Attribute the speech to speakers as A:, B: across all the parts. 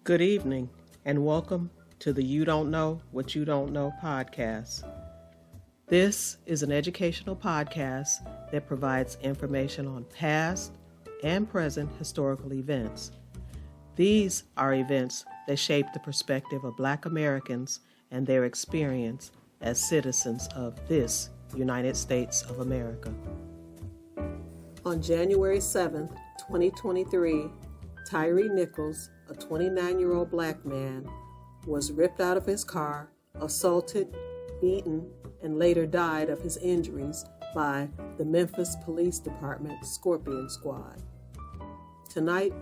A: Good evening, and welcome to the You Don't Know What You Don't Know podcast. This is an educational podcast that provides information on past and present historical events. These are events that shape the perspective of Black Americans and their experience as citizens of this United States of America. On January 7th, 2023, Tyree Nichols, a 29-year-old Black man, was ripped out of his car, assaulted, beaten, and later died of his injuries by the Memphis Police Department Scorpion Squad. Tonight,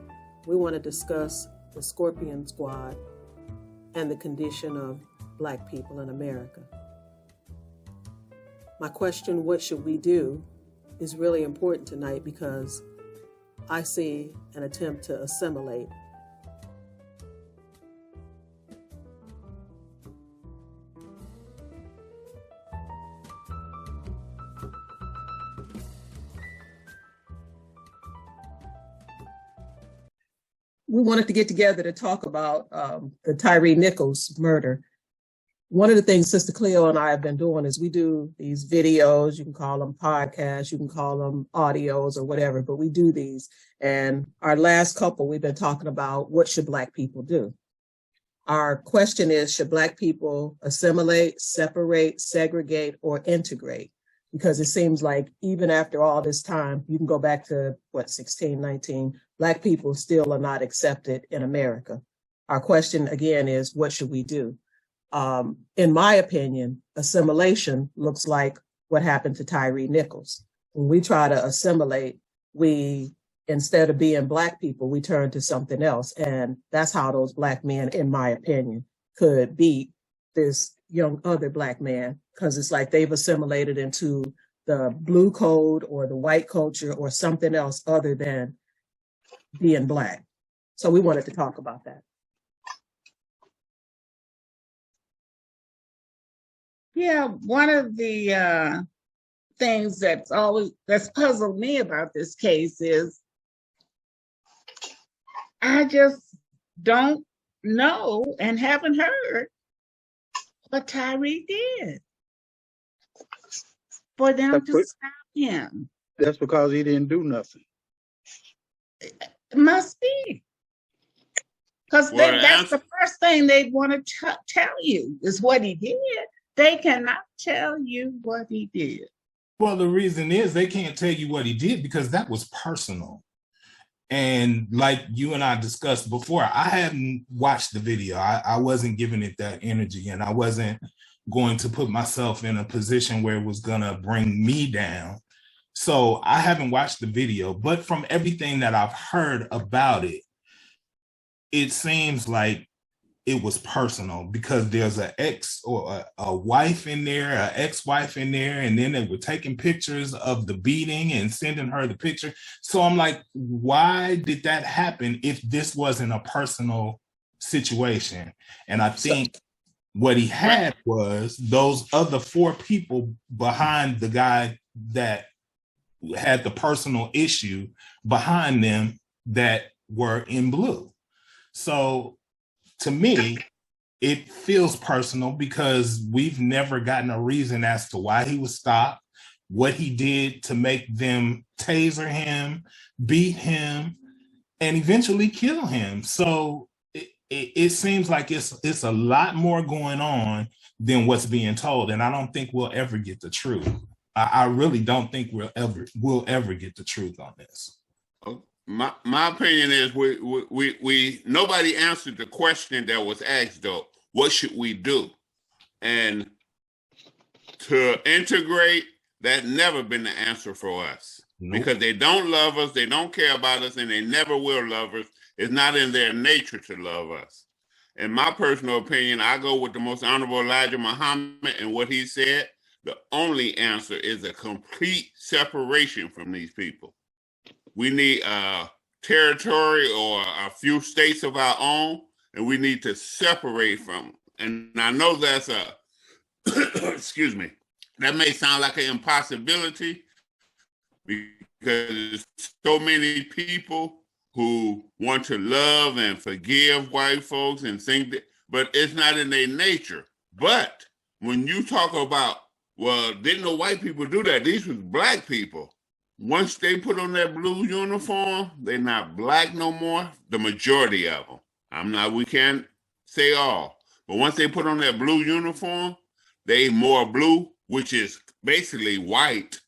A: we want to discuss the Scorpion Squad and the condition of Black people in America. My question, what should we do, is really important tonight because I see an attempt to assimilate. We wanted to get together to talk about the Tyree Nichols murder. One of the things Sister Cleo and I have been doing is we do these videos, you can call them podcasts, you can call them audios or whatever, but we do these. And our last couple, we've been talking about what should Black people do. Our question is, should Black people assimilate, separate, segregate, or integrate? Because it seems like even after all this time, you can go back to, 16, 19, Black people still are not accepted in America. Our question again is, what should we do? In my opinion, assimilation looks like what happened to Tyree Nichols. When we try to assimilate, instead of being Black people, we turn to something else. And that's how those Black men, in my opinion, could beat this young other Black man, because it's like they've assimilated into the blue code or the white culture or something else other than being Black. So we wanted to talk about that.
B: Yeah, one of the things that's puzzled me about this case is I just don't know and haven't heard what Tyree did for them to stop him.
C: That's because he didn't do nothing.
B: It must be. Because that's the first thing they want to tell you is what he did. They cannot tell you what he did.
D: Well, the reason is they can't tell you what he did because that was personal. And like you and I discussed before, I hadn't watched the video. I wasn't giving it that energy, and I wasn't going to put myself in a position where it was going to bring me down. So I haven't watched the video, but from everything that I've heard about it, it seems like it was personal because there's an ex or a wife in there, an ex-wife in there, and then they were taking pictures of the beating and sending her the picture. So I'm like, why did that happen if this wasn't a personal situation? And I think what he had was those other four people behind the guy that had the personal issue behind them that were in blue. So to me, it feels personal because we've never gotten a reason as to why he was stopped, what he did to make them taser him, beat him, and eventually kill him. So it seems like it's a lot more going on than what's being told. And I don't think we'll ever get the truth. I really don't think we'll ever get the truth on this.
E: My opinion is we nobody answered the question that was asked though. What should we do? And to integrate, that's never been the answer for us. Nope. Because they don't love us, they don't care about us, and they never will love us. It's not in their nature to love us. In my personal opinion, I go with the most honorable Elijah Muhammad and what he said. The only answer is a complete separation from these people. We need a territory or a few states of our own, and we need to separate from. And I know that's excuse me, that may sound like an impossibility because so many people who want to love and forgive white folks and think that, but it's not in their nature. But when you talk about, well, didn't the white people do that? These was black people. Once they put on that blue uniform, they're not black no more. The majority of them. We can't say all. But once they put on that blue uniform, they more blue, which is basically white,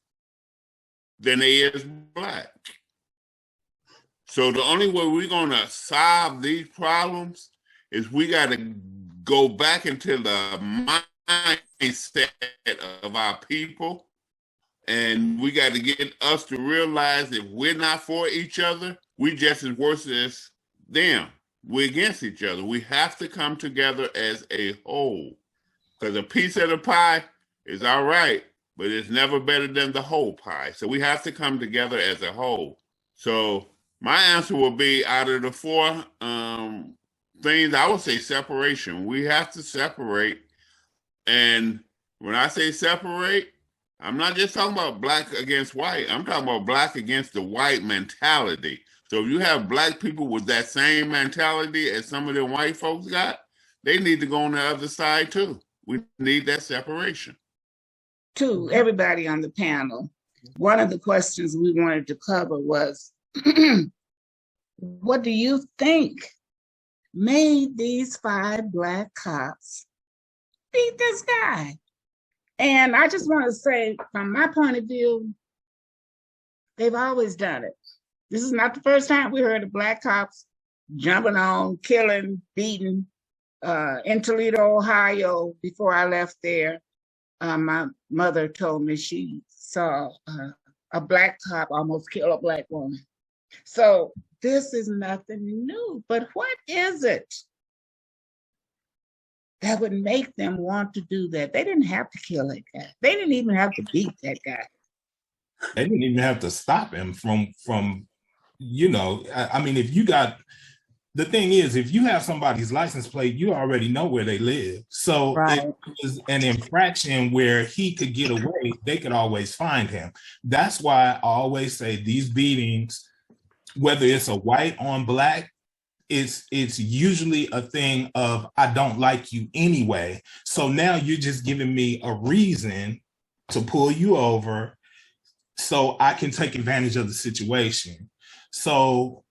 E: than they is black. So the only way we're gonna solve these problems is we gotta go back into the mindset of our people, and we got to get us to realize if we're not for each other, we just as worse as them. We're against each other. We have to come together as a whole, because a piece of the pie is all right, but it's never better than the whole pie. So we have to come together as a whole. So my answer will be, out of the four things, I would say separation. We have to separate. And when I say separate, I'm not just talking about black against white. I'm talking about black against the white mentality. So if you have black people with that same mentality as some of the white folks got, they need to go on the other side too. We need that separation.
B: To everybody on the panel, one of the questions we wanted to cover was, what do you think made these 5 black cops beat this guy? And I just want to say, from my point of view, they've always done it. This is not the first time we heard of black cops jumping on, killing, beating. In Toledo, Ohio, before I left there, my mother told me she saw a black cop almost kill a black woman. So this is nothing new, but what is it that would make them want to do that? They didn't have to kill that guy. They didn't even have to beat that guy.
D: They didn't even have to stop him from I mean, if you got, the thing is, if you have somebody's license plate, you already know where they live. So
B: Right.
D: It was an infraction where he could get away, they could always find him. That's why I always say these beatings, whether it's a white on black, it's usually a thing of, I don't like you anyway. So now you're just giving me a reason to pull you over so I can take advantage of the situation. So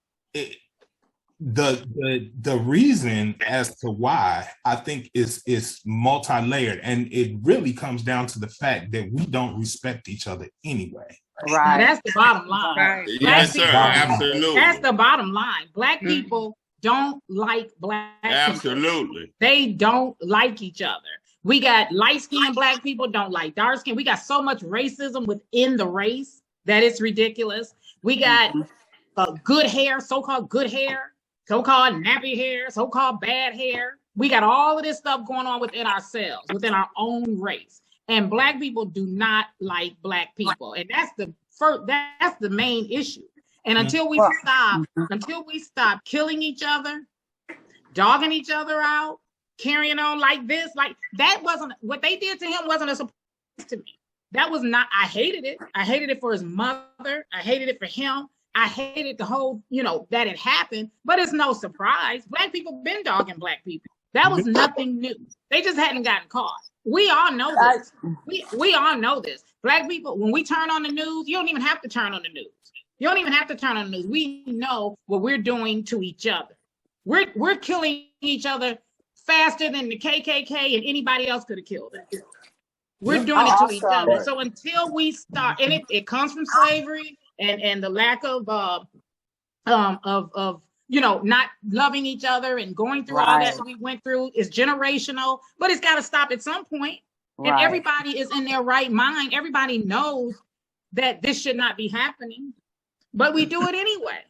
D: the reason as to why, I think is multi-layered, and it really comes down to the fact that we don't respect each other anyway.
F: Right. That's the bottom line.
B: Right.
E: Yes, sir. Absolutely.
F: That's the bottom line. Black people don't like black people.
E: Absolutely.
F: They don't like each other. We got light-skinned black people don't like dark skin. We got so much racism within the race that it's ridiculous. We got good hair, so-called good hair, so-called nappy hair, so-called bad hair. We got all of this stuff going on within ourselves, within our own race. And black people do not like black people. And that's the main issue. And until we stop killing each other, dogging each other out, carrying on like this, like that wasn't what they did to him, wasn't a surprise to me. That was not, I hated it. I hated it for his mother. I hated it for him. I hated the whole, that it happened, but it's no surprise. Black people been dogging black people. That was nothing new. They just hadn't gotten caught. We all know this. We all know this. Black people, when we turn on the news, you don't even have to turn on the news. You don't even have to turn on the news. We know what we're doing to each other. We're killing each other faster than the KKK and anybody else could have killed us. We're doing it to each other. So until we start, and it comes from slavery and the lack of not loving each other and going through all that we went through is generational, but it's got to stop at some point. And everybody is in their right mind. Everybody knows that this should not be happening, but we do it anyway.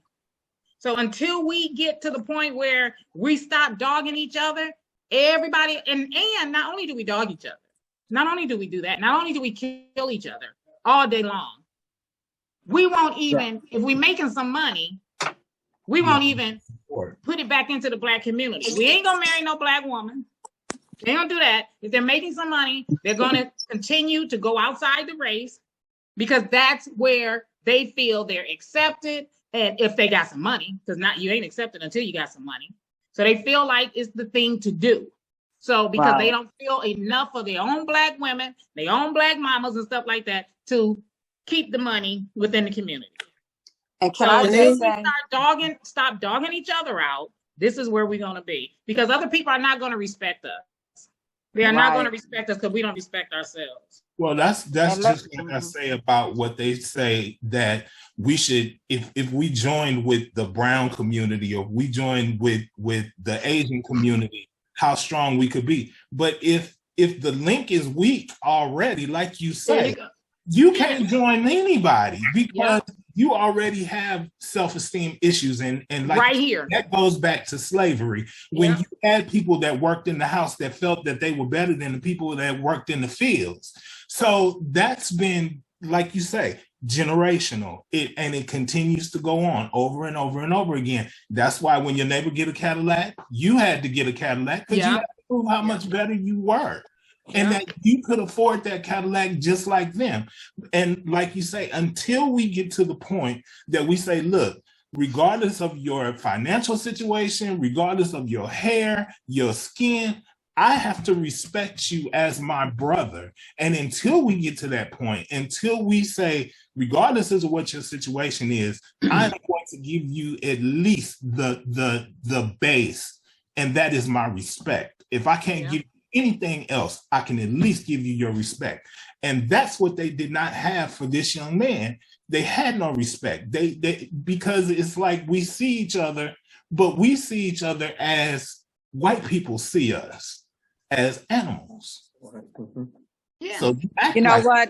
F: So until we get to the point where we stop dogging each other, everybody, and not only do we dog each other, not only do we do that, not only do we kill each other all day long, we won't even, if we're making some money, we won't even put it back into the black community. We ain't gonna marry no black woman. They don't do that. If they're making some money, they're gonna continue to go outside the race because that's where they feel they're accepted, And if they got some money, because not you ain't accepted until you got some money. So they feel like it's the thing to do. So because they don't feel enough of their own Black women, their own Black mamas and stuff like that to keep the money within the community.
G: And can I just say,
F: stop dogging each other out, this is where we're going to be. Because other people are not going to respect us. They are not going to respect us because we don't respect ourselves.
D: Well, that's just what I say about what they say that we should, if we join with the brown community or we join with the Asian community, how strong we could be. But if the link is weak already, like you say, you can't join anybody because you already have self-esteem issues, and like
F: right here,
D: that goes back to slavery. When you had people that worked in the house that felt that they were better than the people that worked in the fields. So that's been, like you say, generational. It continues to go on over and over and over again. That's why when your neighbor get a Cadillac, you had to get a Cadillac because you had to prove how much better you were. And that you could afford that Cadillac just like them. And like you say, until we get to the point that we say, look, regardless of your financial situation, regardless of your hair, your skin, I have to respect you as my brother. And until we get to that point, until we say, regardless of what your situation is, I'm going to give you at least the base, and that is my respect. If I can't give anything else, I can at least give you your respect. And that's what they did not have for this young man. They had no respect. They because it's like we see each other, but we see each other as white people see us, as animals.
G: Yeah.
D: So
G: you know what?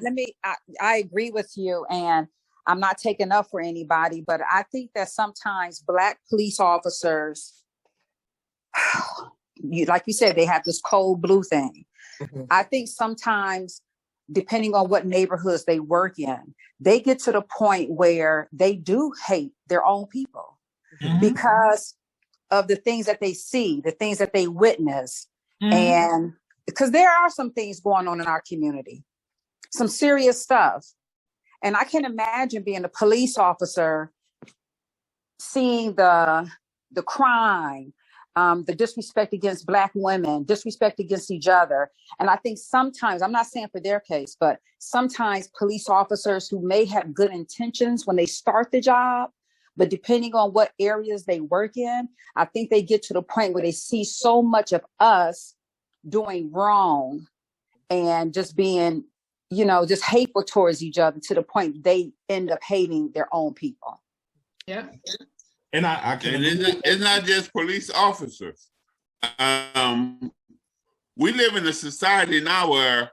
G: I agree with you, and I'm not taking up for anybody, but I think that sometimes Black police officers, like you said, they have this cold blue thing. I think sometimes, depending on what neighborhoods they work in, they get to the point where they do hate their own people because of the things that they see, the things that they witness. And because there are some things going on in our community, some serious stuff. And I can imagine being a police officer, seeing the crime, the disrespect against Black women, disrespect against each other. And I think sometimes, I'm not saying for their case, but sometimes police officers who may have good intentions when they start the job, but depending on what areas they work in, I think they get to the point where they see so much of us doing wrong and just being, just hateful towards each other to the point they end up hating their own people.
F: Yeah.
D: And I can.
E: And it's not just police officers. We live in a society now where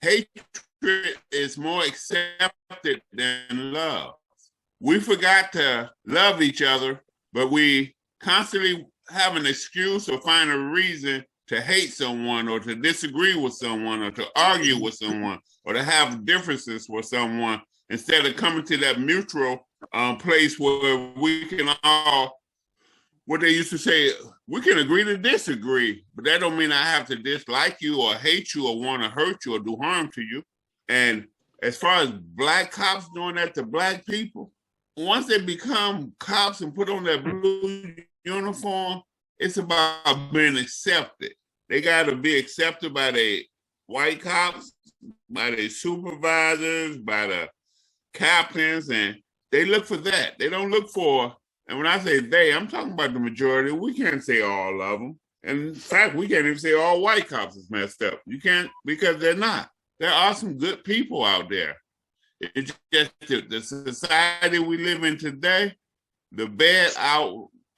E: hatred is more accepted than love. We forgot to love each other, but we constantly have an excuse or find a reason to hate someone or to disagree with someone or to argue with someone or to have differences with someone instead of coming to that mutual place where we can all, what they used to say, we can agree to disagree, but that don't mean I have to dislike you or hate you or want to hurt you or do harm to you. And as far as Black cops doing that to Black people, once they become cops and put on their blue uniform, it's about being accepted. They got to be accepted by the white cops, by the supervisors, by the captains, and they look for that. They don't look for, and when I say they, I'm talking about the majority. We can't say all of them. And in fact, we can't even say all white cops is messed up. You can't, because they're not. There are some good people out there. It's just the society we live in today, the bad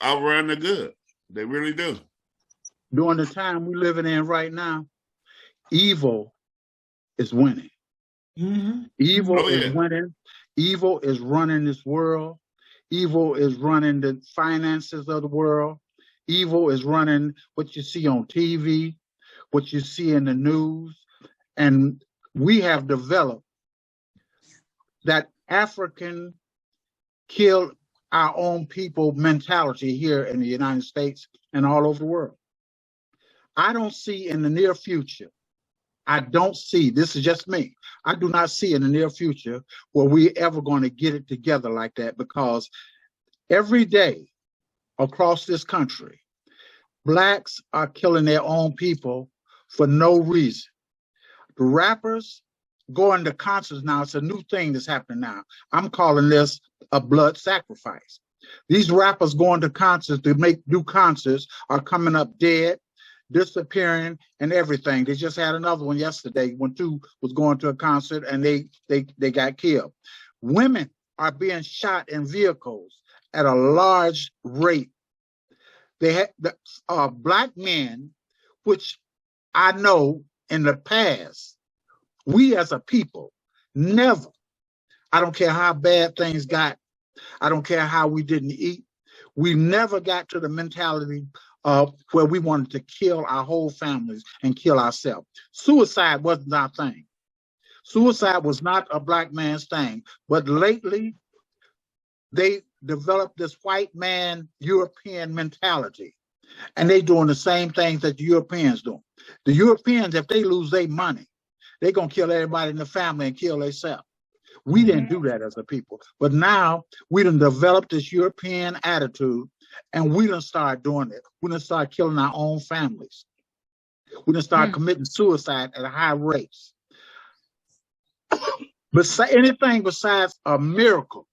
E: outrun the good. They really do.
C: During the time we're living in right now, evil is winning. Evil is winning. Evil is running this world. Evil is running the finances of the world. Evil is running what you see on TV, what you see in the news. And we have developed that African kill our own people mentality here in the United States and all over the world. I don't see in the near future, I don't see, this is just me, I do not see in the near future where we ever going to get it together like that, because every day across this country, Blacks are killing their own people for no reason. The rappers going to concerts now, it's a new thing that's happening now. I'm calling this a blood sacrifice. These rappers going to concerts to do concerts are coming up dead, disappearing, and everything. They just had another one yesterday when two was going to a concert and they got killed. Women are being shot in vehicles at a large rate. They had Black men, which I know in the past, we as a people never, I don't care how bad things got, I don't care how we didn't eat, we never got to the mentality of where we wanted to kill our whole families and kill ourselves. Suicide wasn't our thing. Suicide was not a Black man's thing. But lately, they developed this white man European mentality, and they doing the same things that the Europeans do. The Europeans, if they lose their money, they're gonna kill everybody in the family and kill themselves. We didn't do that as a people, but now we done developed this European attitude, and we done start doing it. We done start killing our own families. We done start committing suicide at a high rate. But anything besides a miracle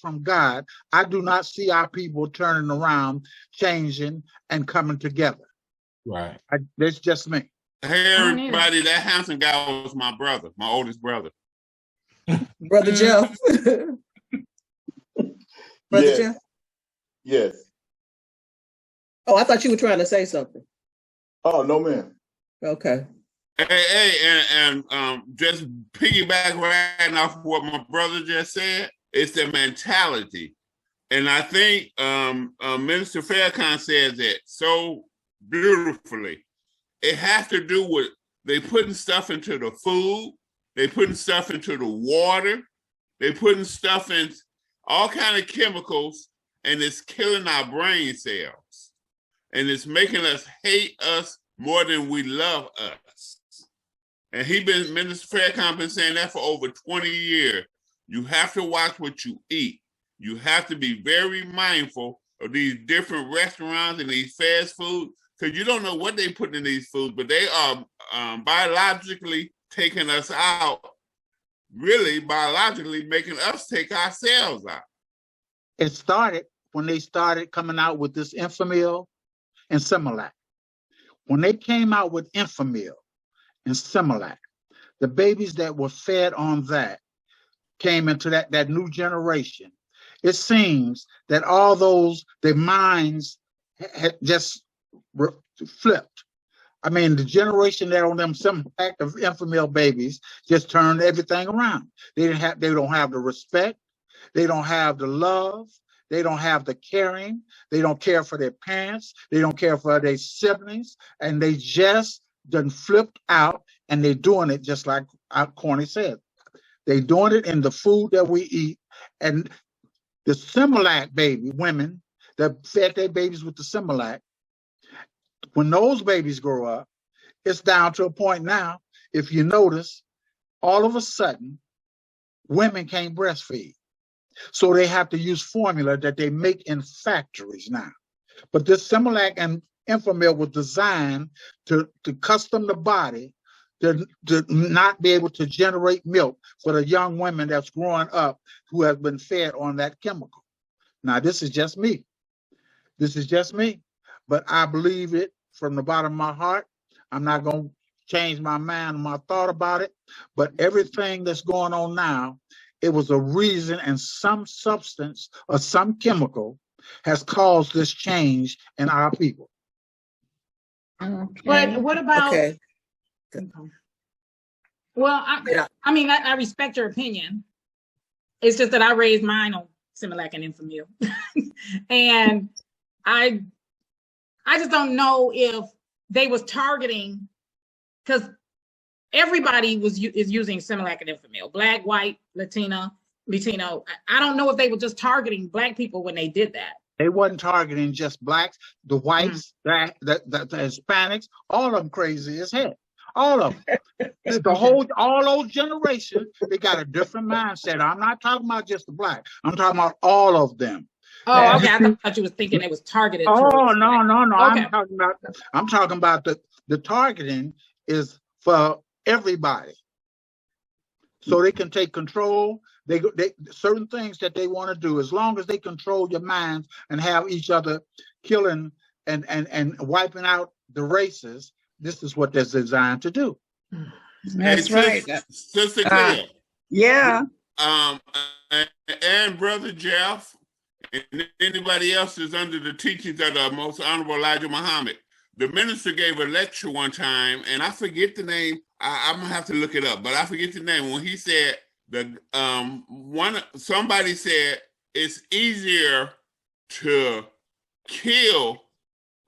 C: from God, I do not see our people turning around, changing, and coming together.
D: Right.
C: That's just me.
E: Hey, everybody, that handsome guy was my brother, my oldest brother.
A: Brother Jeff. Brother Jeff?
H: Yes.
A: Oh, I thought you were trying to say something.
H: Oh, no, ma'am.
A: Okay.
E: Hey, and just piggyback right off what my brother just said, it's the mentality. And I think Minister Faircon says it so beautifully. It has to do with they putting stuff into the food, they putting stuff into the water, they putting stuff in all kind of chemicals, and it's killing our brain cells. And it's making us hate us more than we love us. And Minister Faircon been saying that for over 20 years. You have to watch what you eat. You have to be very mindful of these different restaurants and these fast food, because you don't know what they put in these foods, but they are biologically taking us out, really biologically making us take ourselves out.
C: It started when they started coming out with this Enfamil and Similac. When they came out with Enfamil and Similac, the babies that were fed on that came into that new generation. It seems that all those, their minds had just flipped. I mean, the generation that on them Similac of Enfamil babies just turned everything around. They don't have the respect, they don't have the love, they don't have the caring, they don't care for their parents, they don't care for their siblings, and they just done flipped out, and they're doing it just like Corny said. They're doing it in the food that we eat, and the Similac baby women that fed their babies with the Similac, when those babies grow up, it's down to a point now, if you notice, all of a sudden, women can't breastfeed. So they have to use formula that they make in factories now. But this Similac and Enfamil was designed to custom the body to not be able to generate milk for the young women that's growing up who have been fed on that chemical. Now, this is just me. This is just me. But I believe it from the bottom of my heart. I'm not going to change my mind and my thought about it. But everything that's going on now, it was a reason, and some substance or some chemical has caused this change in our people.
F: Okay. But what about... Okay. Well, I mean, I respect your opinion. It's just that I raised mine on Similac and Enfamil. And I just don't know if they was targeting, because everybody is using Similac and Enfamil, Black, white, Latino. I don't know if they were just targeting Black people when they did that.
C: They wasn't targeting just Blacks, the whites, the Hispanics, all of them crazy as hell. All of them. All those generations, they got a different mindset. I'm not talking about just the black. I'm talking about all of them.
F: Oh, okay. I thought you was thinking it was targeted.
C: Oh, no.
F: Okay.
C: I'm talking about the targeting is for everybody. So they can take control. They certain things that they want to do, as long as they control your minds and have each other killing and wiping out the races. This is what they're designed to do.
B: That's right.
E: Sister Cleo.
B: Yeah.
E: And Brother Jeff, and anybody else is under the teachings of the Most Honorable Elijah Muhammad. The minister gave a lecture one time, and I forget the name. I'm gonna have to look it up, but I forget the name. When he said somebody said it's easier to kill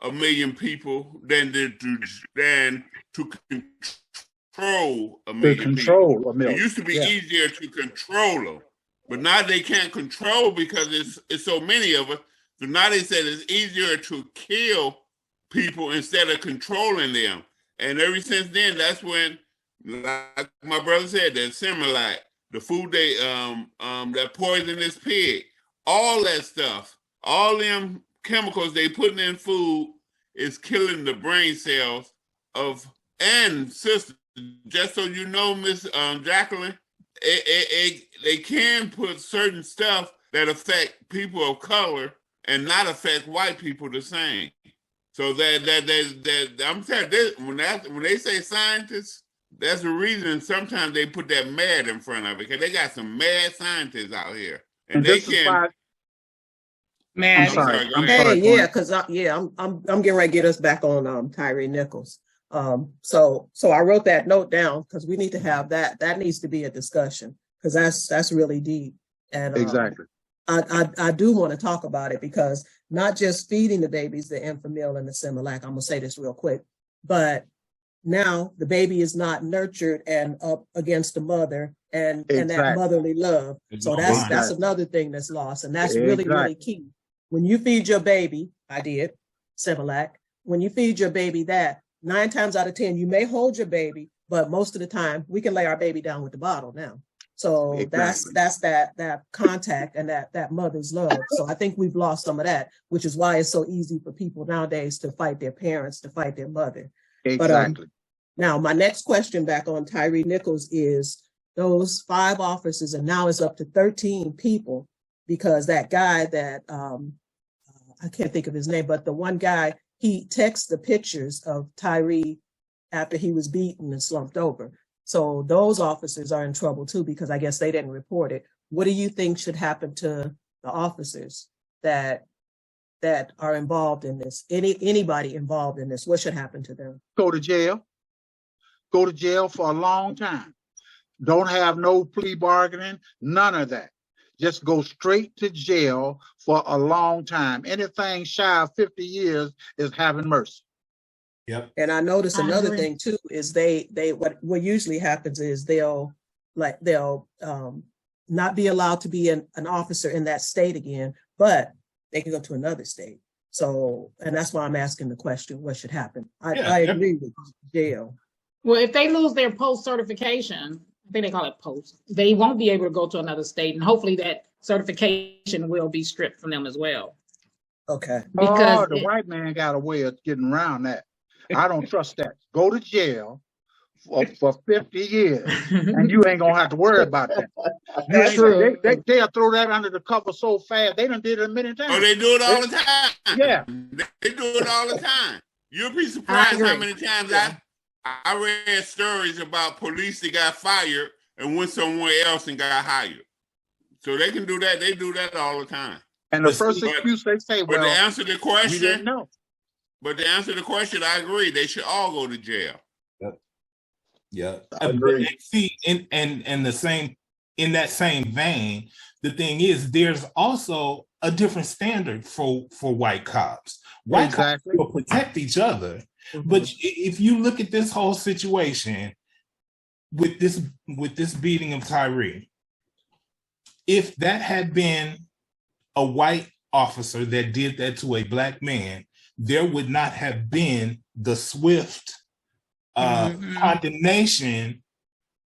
E: 1 million people than to control 1 million people. It used to be easier to control them, but now they can't control because it's so many of us. So now they said it's easier to kill people instead of controlling them. And ever since then, that's when, like my brother said, that Similac, the food they that poisonous pig, all that stuff, all them chemicals they putting in food is killing the brain cells of. And sister, just so you know, Miss Jacqueline, they can put certain stuff that affect people of color and not affect white people the same. So that I'm telling you, when they say scientists, that's the reason sometimes they put that mad in front of it, because they got some mad scientists out here, and they can.
B: Man,
C: I'm sorry.
A: Yeah, because I'm getting ready to get us back on Tyree Nichols. So I wrote that note down because we need to have that. That needs to be a discussion because that's really deep. And
C: exactly.
A: I do want to talk about it because not just feeding the babies the Enfamil and the Similac, I'm gonna say this real quick, but now the baby is not nurtured and up against the mother and that motherly love. So that's another thing that's lost, and that's really key. When you feed your baby, I did Similac. When you feed your baby that, 9 times out of 10, you may hold your baby, but most of the time we can lay our baby down with the bottle now. So that's that contact and that mother's love. So I think we've lost some of that, which is why it's so easy for people nowadays to fight their parents, to fight their mother.
C: Exactly.
A: But now my next question back on Tyree Nichols is those 5 officers, and now it's up to 13 people because that guy that I can't think of his name, but the one guy, he texts the pictures of Tyree after he was beaten and slumped over. So those officers are in trouble too, because I guess they didn't report it. What do you think should happen to the officers that are involved in this? Anybody involved in this, what should happen to them?
C: Go to jail. Go to jail for a long time. Don't have no plea bargaining, none of that. Just go straight to jail for a long time. Anything shy of 50 years is having mercy.
D: Yep.
A: And I noticed another thing too is they what usually happens is they'll not be allowed to be an officer in that state again, but they can go to another state. So, and that's why I'm asking the question, what should happen? I agree with jail.
F: Well, if they lose their post certification, I think they call it post, they won't be able to go to another state, and hopefully that certification will be stripped from them as well.
A: Okay.
F: Because
C: the white man got a way of getting around that. I don't trust that. Go to jail for 50 years, and you ain't gonna have to worry about that.
A: That's true.
C: They'll throw that under the cover so fast. They done did it a million times.
E: Oh, they do it all the time.
C: Yeah,
E: they do it all the time. You'll be surprised how many times I read stories about police that got fired and went somewhere else and got hired. So they can do that. They do that all the time.
C: And the first excuse they say, well,
E: to answer the question,
C: you didn't know.
E: But to answer the question, I agree. They should all go to jail.
D: Yeah.
C: I agree.
D: See, in that same vein, the thing is, there's also a different standard for white cops. White cops will protect each other. Mm-hmm. But if you look at this whole situation with this beating of Tyree, if that had been a white officer that did that to a black man, there would not have been the swift condemnation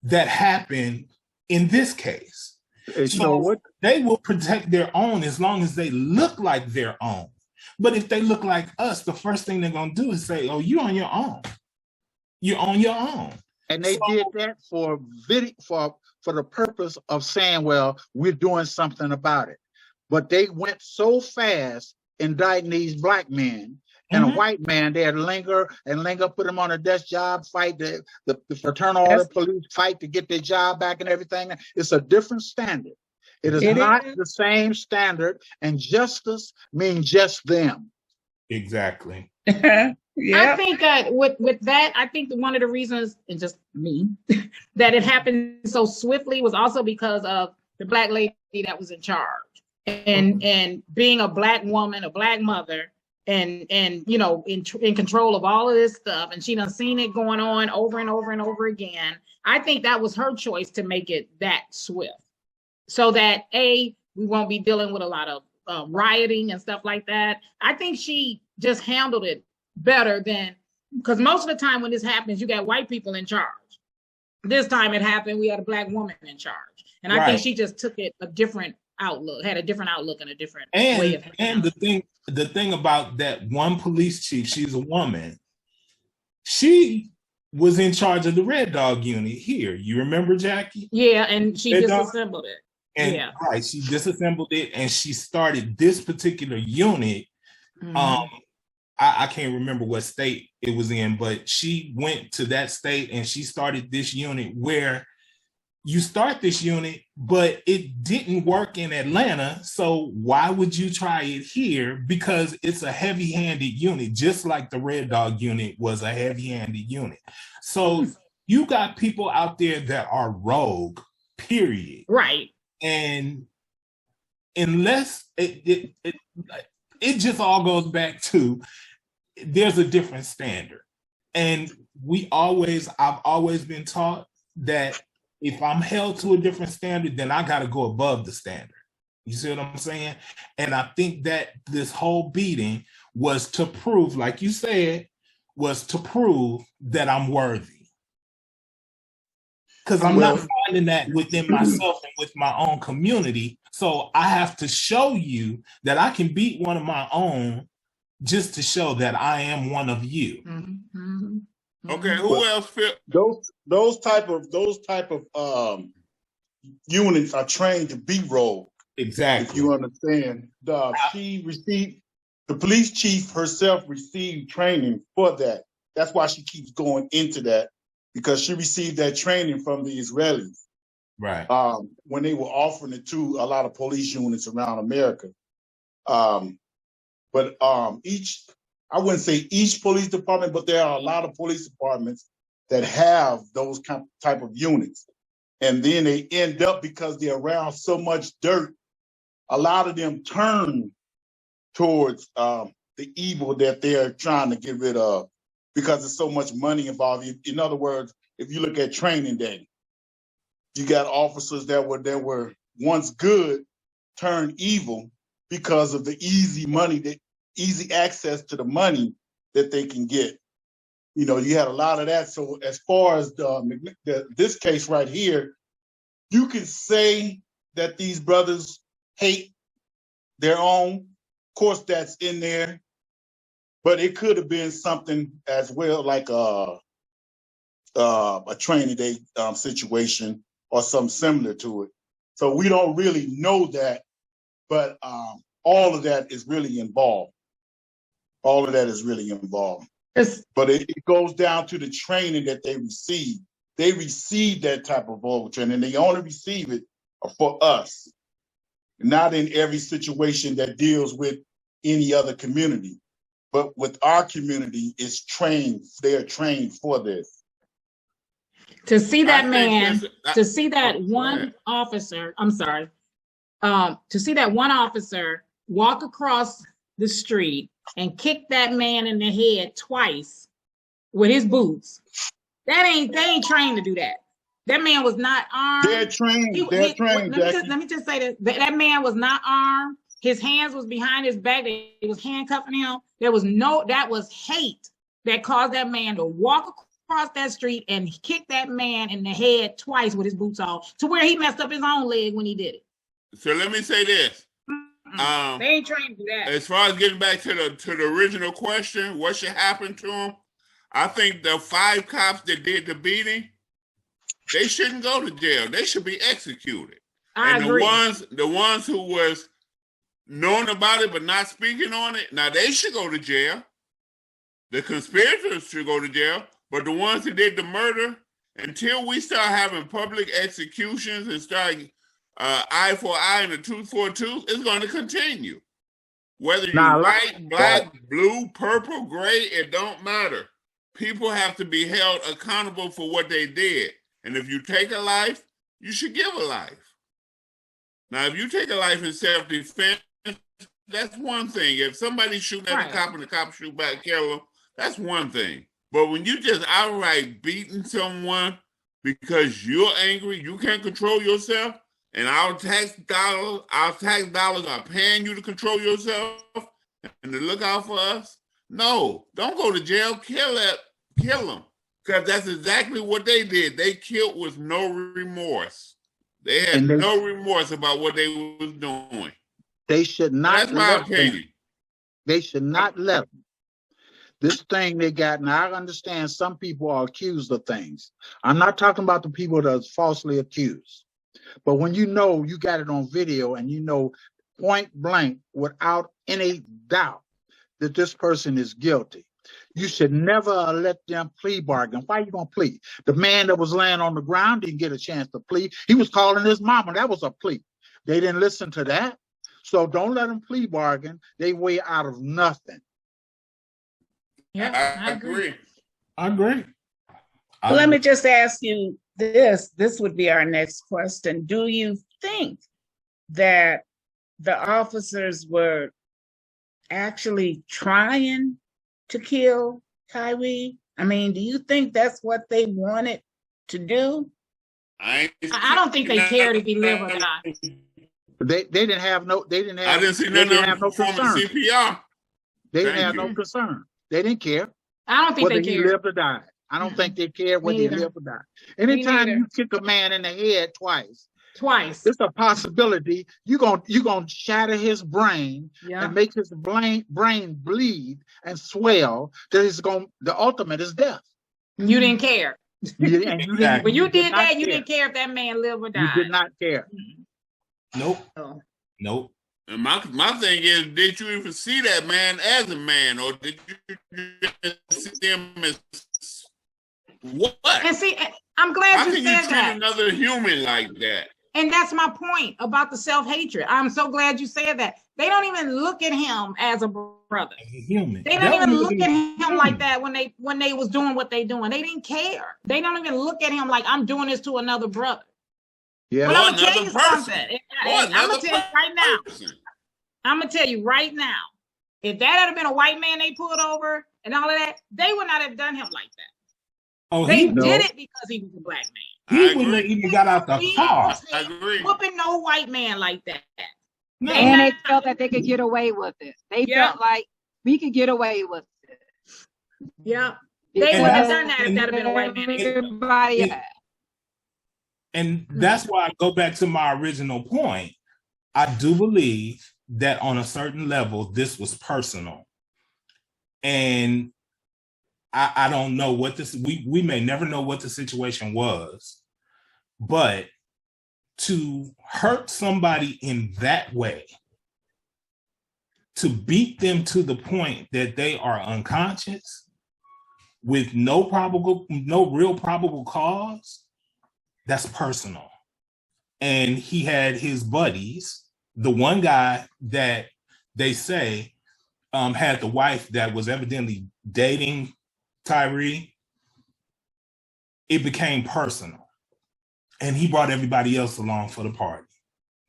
D: that happened in this case.
C: You
D: so
C: know what?
D: They will protect their own as long as they look like their own. But if they look like us, the first thing they're going to do is say, oh, you're on your own. You're on your own.
C: And they did that for the purpose of saying, well, we're doing something about it. But they went so fast indicting these black men, and a white man, they'd linger, put them on a desk job, fight the fraternal order police, fight to get their job back and everything. It's a different standard. It is not the same standard, and justice means just them.
D: Exactly.
F: I think that with that, I think that one of the reasons, and just me, that it happened so swiftly was also because of the black lady that was in charge, and being a black woman, a black mother, and you know, in control of all of this stuff, and she done seen it going on over and over and over again. I think that was her choice to make it that swift, so that we won't be dealing with a lot of rioting and stuff like that. I think she just handled it better than, because most of the time when this happens, you got white people in charge. This time it happened, we had a black woman in charge, and I think she just took it a different outlook, had a different outlook and a different way of handling.
D: And the thing about that one police chief, she's a woman. She was in charge of the Red Dog unit here. You remember, Jackie?
F: Yeah, and she disassembled it.
D: And right, she disassembled it, and she started this particular unit. I can't remember what state it was in, but she went to that state and she started this unit where you start this unit, but it didn't work in Atlanta. So why would you try it here? Because it's a heavy-handed unit, just like the Red Dog unit was a heavy-handed unit. So you got people out there that are rogue, period.
F: Right.
D: And unless it just all goes back to, there's a different standard. And I've always been taught that if I'm held to a different standard, then I got to go above the standard. You see what I'm saying? And I think that this whole beating was to prove, like you said, was to prove that I'm worthy. Because I'm not finding that within myself and with my own community. So I have to show you that I can beat one of my own just to show that I am one of you.
E: Okay, who else feel
H: those type of units are trained to be rogue.
D: Exactly.
H: If you understand, the police chief herself received training for that. That's why she keeps going into that, because she received that training from the Israelis.
D: Right.
H: When they were offering it to a lot of police units around America. But I wouldn't say each police department, but there are a lot of police departments that have those type of units. And then they end up, because they're around so much dirt, a lot of them turn towards the evil that they're trying to get rid of, because there's so much money involved. In other words, if you look at training day, you got officers that were once good turned evil because of the easy money, easy access to the money that they can get. You know, you had a lot of that. So as far as this case right here, you can say that these brothers hate their own. Of course, that's in there, but it could have been something as well, like a training day situation or something similar to it. So we don't really know that, but all of that is really involved. All of that is really involved. But it goes down to the training that they receive. They receive that type of vocal training. They only receive it for us, not in every situation that deals with any other community. But with our community, it's trained. They are trained for this.
F: To see that man, to see that one officer, to see that one officer walk across the street and kick that man in the head twice with his boots. They ain't trained to do that. That man was not armed.
H: They're trained. They're trained.
F: Let me just say that man was not armed. His hands was behind his back. They was handcuffing him. That was hate that caused that man to walk across that street and kicked that man in the head twice with his boots off, to where he messed up his own leg when he did it.
E: So let me say this.
F: They ain't trained to do that.
E: As far as getting back to the original question, what should happen to him? I think the 5 cops that did the beating, they shouldn't go to jail. They should be executed.
F: I agree.
E: The ones who was knowing about it but not speaking on it, now they should go to jail. The conspirators should go to jail, but the ones that did the murder, until we start having public executions and start eye for eye and a tooth for a tooth, it's going to continue. Whether you're white, black, blue, purple, gray, it don't matter. People have to be held accountable for what they did. And if you take a life, you should give a life. Now, if you take a life in self-defense, that's one thing. If somebody's shooting at a cop and the cop shoot back, kill them, that's one thing. But when you just outright beating someone because you're angry, you can't control yourself, and our tax dollars are paying you to control yourself and to look out for us, no, don't go to jail. Kill them. Because that's exactly what they did. They killed with no remorse. They had no remorse about what they was doing.
C: They should not.
E: That's my opinion.
C: They should not let them. This thing they got, now I understand some people are accused of things. I'm not talking about the people that's falsely accused. But when you know you got it on video and you know point blank without any doubt that this person is guilty, you should never let them plea bargain. Why are you going to plea? The man that was laying on the ground didn't get a chance to plea. He was calling his mama. That was a plea. They didn't listen to that. So don't let them plea bargain. They way out of nothing.
F: Yeah, I agree.
B: Let me just ask you this. This would be our next question. Do you think that the officers were actually trying to kill Tyree? I mean, do you think that's what they wanted to do?
F: I don't think they cared if he lived or not.
C: They didn't have no. They didn't have.
E: I didn't see none of them performing CPR.
C: They didn't have no concern. They didn't care.
F: I don't think
C: whether
F: they
C: he
F: cared.
C: lived or died. I don't think they cared whether he lived or died. Anytime you kick a man in the head twice, it's a possibility you're gonna shatter his brain and make his brain bleed and swell. That the ultimate is death.
F: You didn't care. When you did that, you
C: care.
F: didn't care if that man lived or died.
C: You did not care.
D: Nope.
E: And my thing is, did you even see that man as a man, or did you see him as what?
F: And see, I'm glad you said that.
E: How can you treat another human like that?
F: And that's my point about the self-hatred. I'm so glad you said that. They don't even look at him as a brother.
D: Human.
F: They don't even look at him like that when they was doing what they doing. They didn't care. They don't even look at him like I'm doing this to another brother.
C: Yeah.
F: But I'm gonna tell you something. I'm gonna tell you right now. I'm gonna tell you right now. If that had been a white man they pulled over and all of that, they would not have done him like that.
D: Oh,
F: they did it because he was a black man.
D: He wouldn't have even got out the car.
E: I agree.
F: Whooping no white man like that.
G: No. And they felt that they could get away with it. They felt like we could get away with it.
F: Yeah. They wouldn't have done that if that had been a white man.
D: And that's why I go back to my original point. I do believe that on a certain level, this was personal. And I don't know what this, we may never know what the situation was, but to hurt somebody in that way, to beat them to the point that they are unconscious with no real probable cause, that's personal. And he had his buddies, the one guy that they say had the wife that was evidently dating Tyree. It became personal. And he brought everybody else along for the party.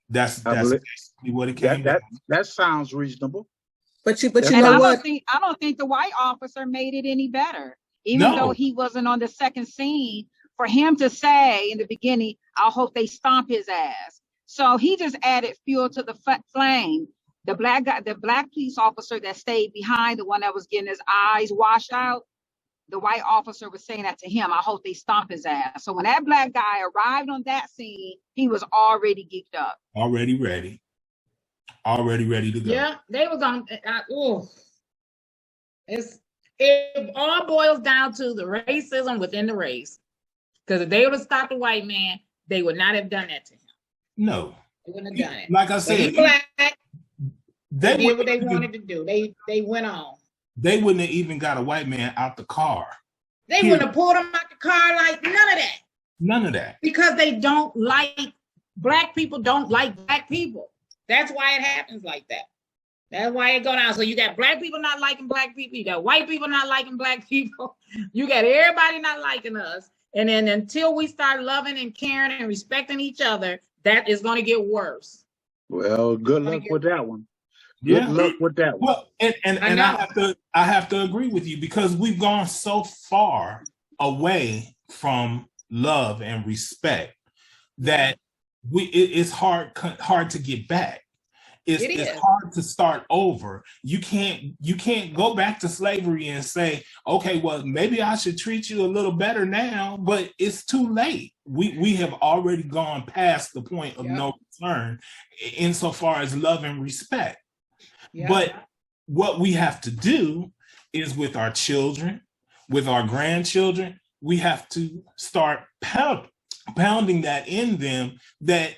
D: That's basically what it came down.
C: That sounds reasonable.
A: But you know what?
G: I don't think the white officer made it any better. Even though he wasn't on the second scene, for him to say in the beginning, I hope they stomp his ass. So he just added fuel to the flame. The black police officer that stayed behind, the one that was getting his eyes washed out, the white officer was saying that to him. I hope they stomp his ass. So when that black guy arrived on that scene, he was already geeked up.
D: Already ready. Already ready to go.
F: Yeah, they was on. It all boils down to the racism within the race. Because if they would have stopped the white man, they would not have done that to him.
D: No.
F: They wouldn't have done it.
D: Like I said,
F: he black.
D: They
F: did what they wanted to do. They went on.
D: They wouldn't have even got a white man out the car.
F: They wouldn't have pulled him out the car, like none of that.
D: None of that.
F: Because they don't like, black people don't like black people. That's why it happens like that. That's why it go down. So you got black people not liking black people. You got white people not liking black people. You got everybody not liking us. And then until we start loving and caring and respecting each other, that is going to get worse.
C: Well, good luck with that one. Good luck with that one.
D: Well, and I have to agree with you, because we've gone so far away from love and respect that it's hard to get back. It's hard to start over. You can't go back to slavery and say, okay, well, maybe I should treat you a little better now, but it's too late. We have already gone past the point of no return insofar as love and respect. Yeah. But what we have to do is, with our children, with our grandchildren, we have to start pounding that in them, that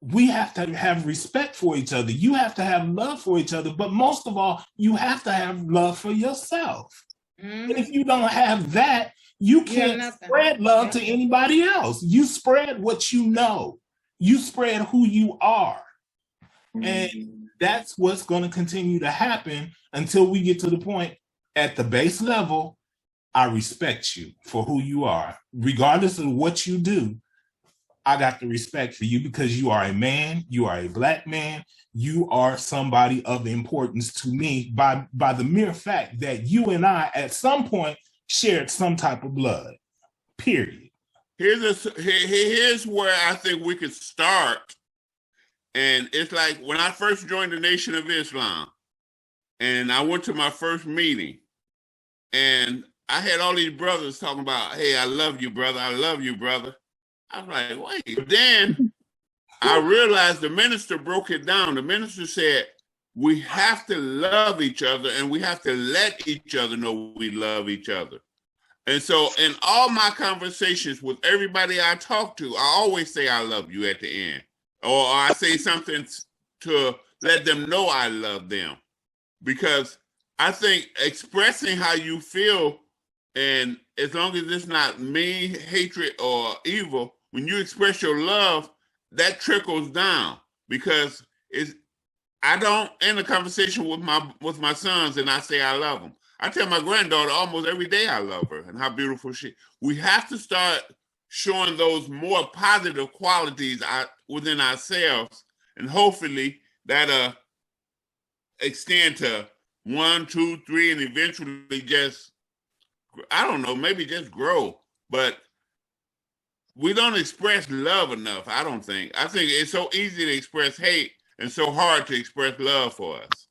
D: we have to have respect for each other. You have to have love for each other, but most of all, you have to have love for yourself. Mm-hmm. And if you don't have that, you can't spread love to anybody else. You spread what you know. You spread who you are. Mm-hmm. And that's what's going to continue to happen until we get to the point at the base level. I respect you for who you are, regardless of what you do. I got the respect for you because you are a man, you are a black man, you are somebody of importance to me by the mere fact that you and I at some point shared some type of blood, period.
E: Here's where I think we could start. And it's like when I first joined the Nation of Islam and I went to my first meeting and I had all these brothers talking about, hey, I love you, brother. I love you, brother. I was like, wait. Then I realized the minister broke it down. The minister said, we have to love each other and we have to let each other know we love each other. And so in all my conversations with everybody I talk to, I always say I love you at the end. Or I say something to let them know I love them. Because I think expressing how you feel, and as long as it's not mean, hatred, or evil, when you express your love, that trickles down. Because I don't end a conversation with my sons and I say I love them. I tell my granddaughter almost every day I love her and how beautiful she is. We have to start showing those more positive qualities within ourselves, and hopefully that'll extend to 1, 2, 3, and eventually just, I don't know, maybe just grow. But we don't express love enough, I don't think. I think it's so easy to express hate and so hard to express love for us.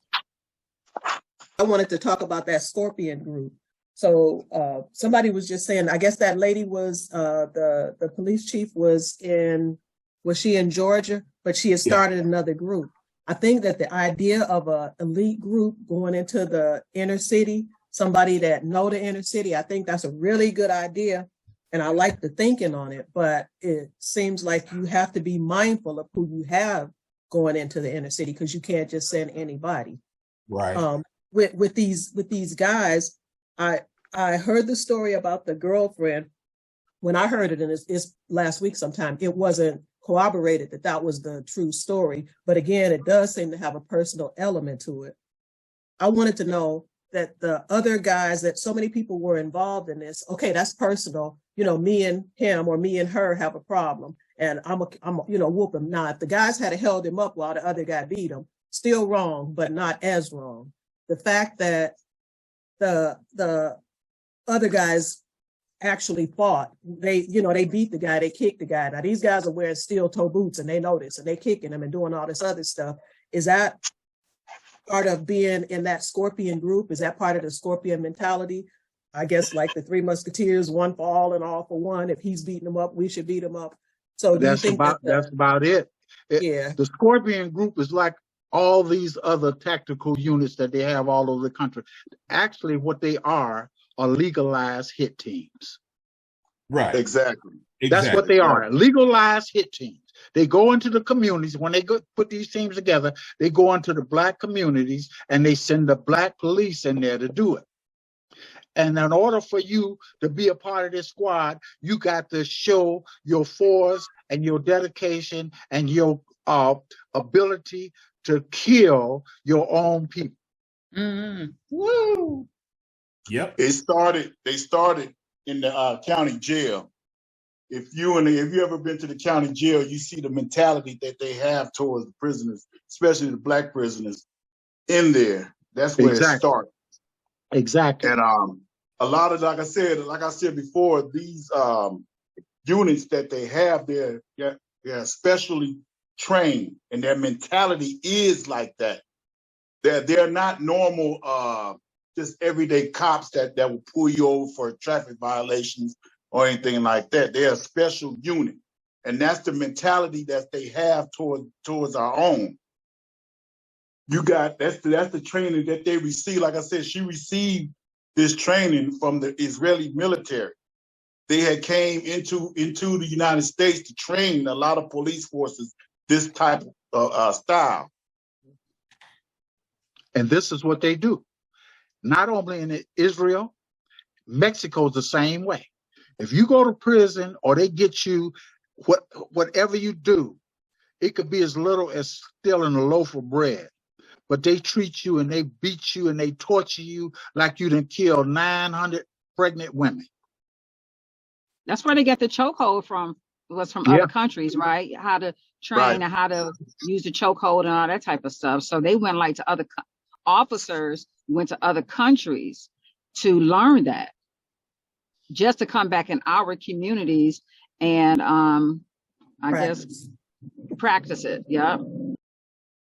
A: I wanted to talk about that Scorpion group. So somebody was just saying, I guess that lady was, the police chief was she in Georgia, but she had started another group. I think that the idea of an elite group going into the inner city, somebody that know the inner city, I think that's a really good idea. And I like the thinking on it, but it seems like you have to be mindful of who you have going into the inner city, because you can't just send anybody.
D: Right.
A: With these guys, I heard the story about the girlfriend. When I heard it, and it's last week sometime, it wasn't corroborated that was the true story. But again, it does seem to have a personal element to it. I wanted to know that the other guys, that so many people were involved in this. Okay, that's personal. You know, me and him or me and her have a problem, and I'm whoop him. Now, if the guys had held him up while the other guy beat him, still wrong, but not as wrong. The fact that the other guys actually fought, they beat the guy, they kicked the guy. Now these guys are wearing steel toe boots and they know this and they kicking him and doing all this other stuff. Is that part of being in that Scorpion group? Is that part of the Scorpion mentality? I guess like the Three Musketeers, one for all and all for one. If he's beating them up, we should beat him up. So do you think
C: that's about it?
A: Yeah.
C: The Scorpion Group is like all these other tactical units that they have all over the country. Actually, what they are legalized hit teams.
D: Right.
H: Exactly.
C: That's what they are, legalized hit teams. They go into the communities. When they put these teams together, they go into the Black communities and they send the Black police in there to do it. And in order for you to be a part of this squad, you got to show your force and your dedication and your ability to kill your own people.
B: Mm-hmm. Woo!
D: Yep.
H: They started in the county jail. If you ever been to the county jail, you see the mentality that they have towards the prisoners, especially the Black prisoners in there. That's where it started.
C: Exactly.
H: And a lot of, like I said before, these units that they have, they're specially trained, and their mentality is like that. They're not normal, just everyday cops that will pull you over for traffic violations or anything like that. They're a special unit, and that's the mentality that they have towards our own. That's the training that they receive. Like I said, she received this training from the Israeli military. They had came into the United States to train a lot of police forces this type of style.
C: And this is what they do. Not only in Israel, Mexico's the same way. If you go to prison or they get you, whatever you do, it could be as little as stealing a loaf of bread. But they treat you and they beat you and they torture you like you done killed 900 pregnant women.
G: That's where they get the chokehold from. Was from other countries, right? How to train and how to use the chokehold and all that type of stuff. So they went like to other officers, went to other countries to learn that, just to come back in our communities and I guess practice it. Yeah.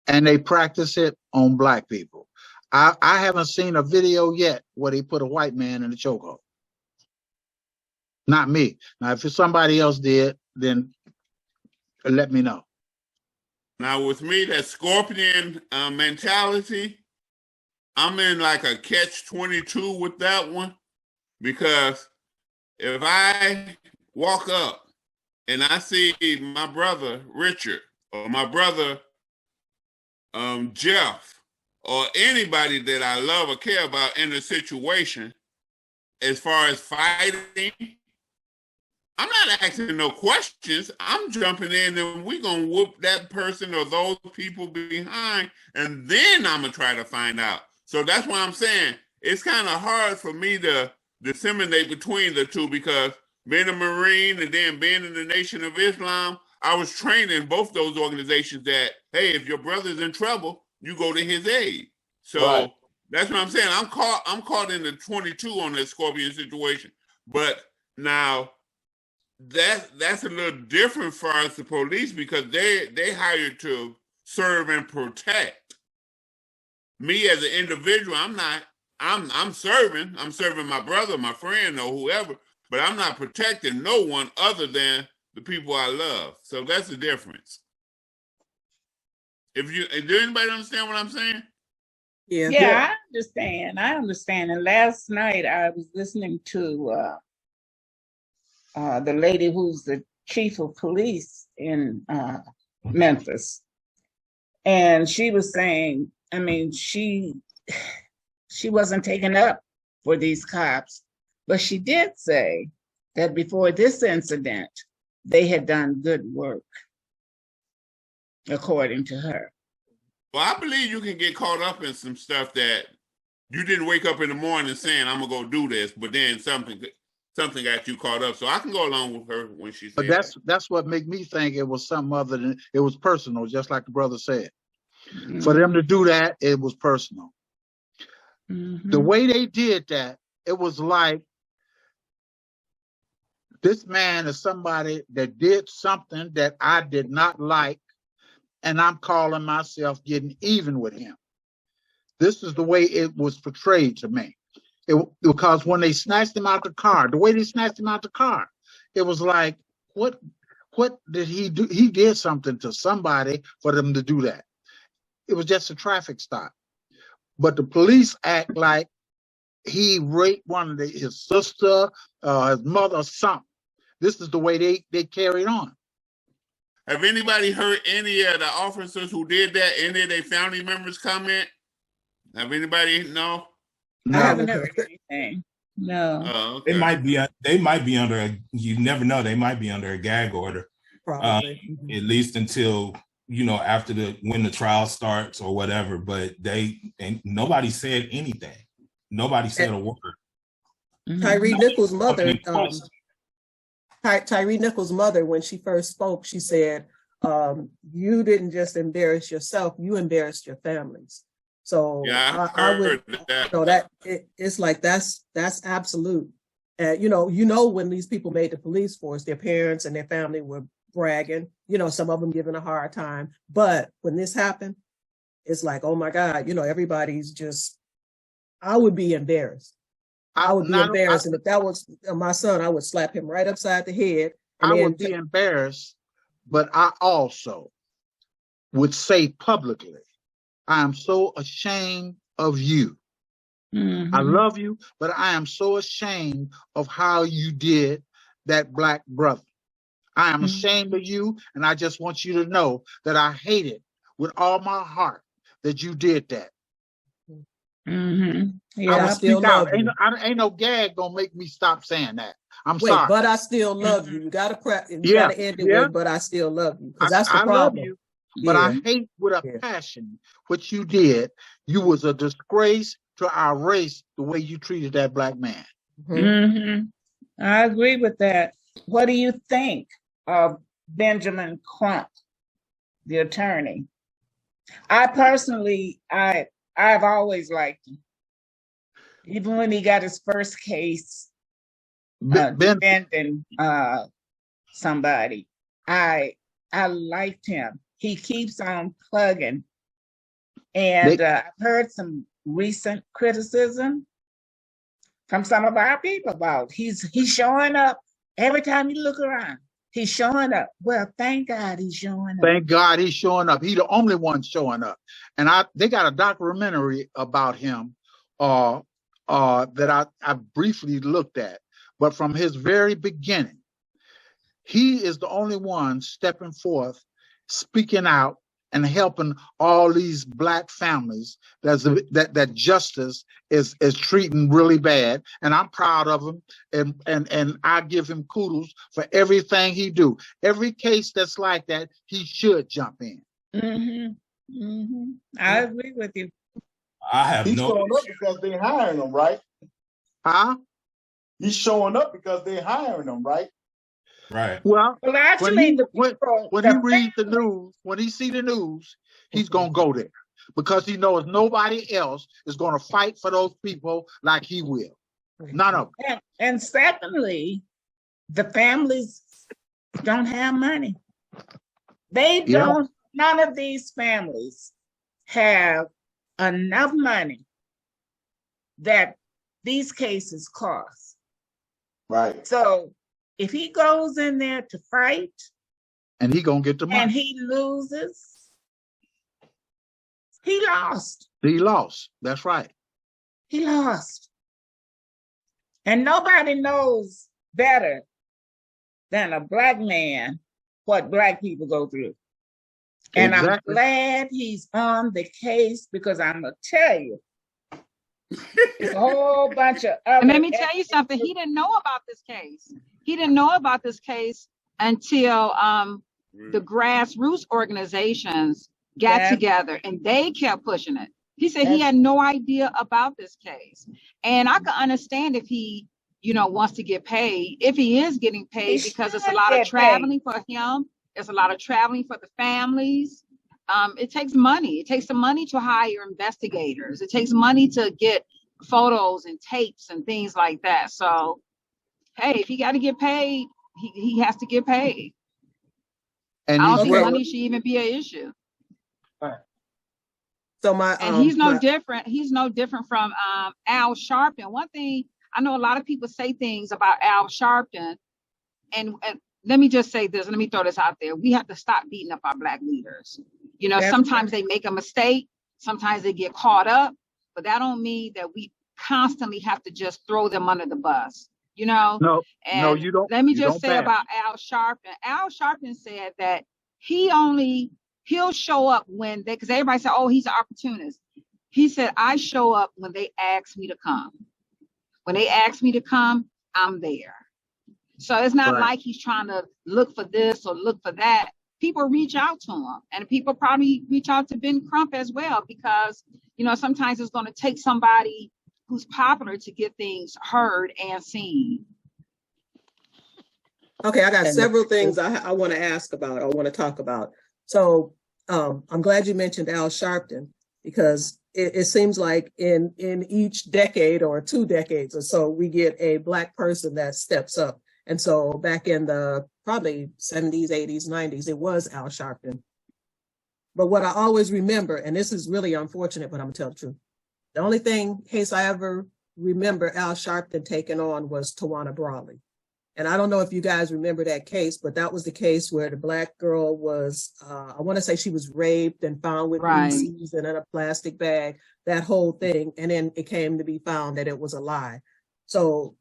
C: And they practice it on Black people. I haven't seen a video yet where they put a white man in the chokehold. Not me. Now, if somebody else did, then let me know.
E: Now, with me, that Scorpion mentality, I'm in like a catch-22 with that one, because if I walk up and I see my brother Richard or my brother Jeff or anybody that I love or care about in a situation, as far as fighting, I'm not asking no questions. I'm jumping in and we're going to whoop that person or those people behind, and then I'm going to try to find out. So that's why I'm saying it's kind of hard for me to disseminate between the two, because being a Marine and then being in the Nation of Islam, I was trained in both those organizations that, hey, if your brother's in trouble, you go to his aid. So that's what I'm saying. I'm caught in the 22 on that Scorpion situation. But now that's a little different for us, the police, because they hired to serve and protect. Me as an individual, I'm serving my brother, my friend, or whoever, but I'm not protecting no one other than the people I love. So that's the difference. Do anybody understand what I'm saying?
B: Yeah, I understand. And last night I was listening to the lady who's the chief of police in Memphis. And she was saying, I mean, she wasn't taken up for these cops, but she did say that before this incident, they had done good work, according to her.
E: Well, I believe you can get caught up in some stuff that you didn't wake up in the morning saying, I'm going to go do this, but then something got you caught up. So I can go along with her when she said
C: that's what made me think it was something other than, it was personal, just like the brother said. Mm-hmm. For them to do that, it was personal. Mm-hmm. The way they did that, it was like, this man is somebody that did something that I did not like, and I'm calling myself getting even with him. This is the way it was portrayed to me. Because when they snatched him out the car, the way they snatched him out the car, it was like, what did he do? He did something to somebody for them to do that. It was just a traffic stop. But the police act like he raped one of his sister, his mother, something. This is the way they carried on.
E: Have anybody heard any of the officers who did that, any of their family members comment? Have anybody know?
B: I haven't heard anything. No.
E: Oh, okay.
D: They might be under you never know, they might be under a gag order.
A: Probably.
D: At least until, after when the trial starts or whatever, but nobody said anything. Nobody said a word.
A: Tyree Nichols' mother, Tyree Nichols' mother, when she first spoke, she said, you didn't just embarrass yourself, you embarrassed your families. So
E: yeah,
A: I would, it's like that's absolute. When these people made the police force, their parents and their family were bragging, some of them giving a hard time. But when this happened, it's like, oh my God, everybody's just, I would be embarrassed. I would be embarrassed. And if that was my son, I would slap him right upside the head.
C: I would be embarrassed, but I also would say publicly, I am so ashamed of you. Mm-hmm. I love you, but I am so ashamed of how you did that black brother. I am ashamed of you, and I just want you to know that I hate it with all my heart that you did that.
B: Mm-hmm.
A: Yeah, I still love you.
C: Ain't no gag gonna make me stop saying that. I'm
A: sorry, but I still love you. You gotta end it with, but I still love you, because that's the problem.
C: Love you, but I hate with a passion what you did. You was a disgrace to our race the way you treated that black man.
B: Mm-hmm. I agree with that. What do you think of Benjamin Crump, the attorney? I personally, I've always liked him. Even when he got his first case defending somebody, I liked him. He keeps on plugging. And I've heard some recent criticism from some of our people about he's showing up every time you look around. He's showing up. Well, thank God he's showing up.
C: Thank God he's showing up. He's the only one showing up. And they got a documentary about him that I briefly looked at. But from his very beginning, he is the only one stepping forth, speaking out, and helping all these black families that justice is treating really bad. And I'm proud of him, and I give him kudos for everything he do. Every case that's like that, he should jump in.
B: Mm-hmm. Mm-hmm. I agree with you.
H: He's showing up because they're hiring him, right?
C: Huh?
H: He's showing up because they're hiring him, right?
D: Right.
C: Well,
B: actually,
C: when he reads the news, when he see the news, he's gonna go there because he knows nobody else is gonna fight for those people like he will. None of them.
B: And secondly, the families don't have money. They don't. None of these families have enough money that these cases cost.
H: Right.
B: So if he goes in there to fight,
C: and he gonna get the money,
B: and he loses, he lost.
C: He lost. That's right.
B: He lost. And nobody knows better than a black man what black people go through. And exactly. I'm glad he's on the case, because I'm gonna tell you, it's a whole bunch of other.
I: And let me tell you something. He didn't know about this case. He didn't know about this case until the grassroots organizations got together and they kept pushing it. He said he had no idea about this case. And I can understand if he, wants to get paid, if he is getting paid, because it's a lot of traveling for him. It's a lot of traveling for the families. It takes money. It takes the money to hire investigators. It takes money to get photos and tapes and things like that. So, hey, if he got to get paid, he has to get paid. And I don't think money should even be an issue.
A: So my
I: and he's no different. He's no different from Al Sharpton. One thing I know, a lot of people say things about Al Sharpton, and let me just say this. Let me throw this out there. We have to stop beating up our Black leaders. You know, sometimes they make a mistake. Sometimes they get caught up, but that don't mean that we constantly have to just throw them under the bus. You know?
C: No, you don't.
I: Let me just say about Al Sharpton. Al Sharpton said that he'll show up when they, because everybody said, oh, he's an opportunist. He said, I show up when they ask me to come. When they ask me to come, I'm there. So it's not like he's trying to look for this or look for that. People reach out to him, and people probably reach out to Ben Crump as well, because, you know, sometimes it's going to take somebody who's popular to get things heard and seen.
A: Okay, I got several things I want to ask about, or want to talk about. So I'm glad you mentioned Al Sharpton, because it seems like in each decade or 2 decades or so, we get a Black person that steps up. And so back in the probably 70s, 80s, 90s, it was Al Sharpton. But what I always remember, and this is really unfortunate, but I'm gonna tell the truth. The only case I ever remember Al Sharpton taking on was Tawana Brawley. And I don't know if you guys remember that case, but that was the case where the Black girl was, I want to say she was raped and found with feces and in a plastic bag, that whole thing. And then it came to be found that it was a lie. So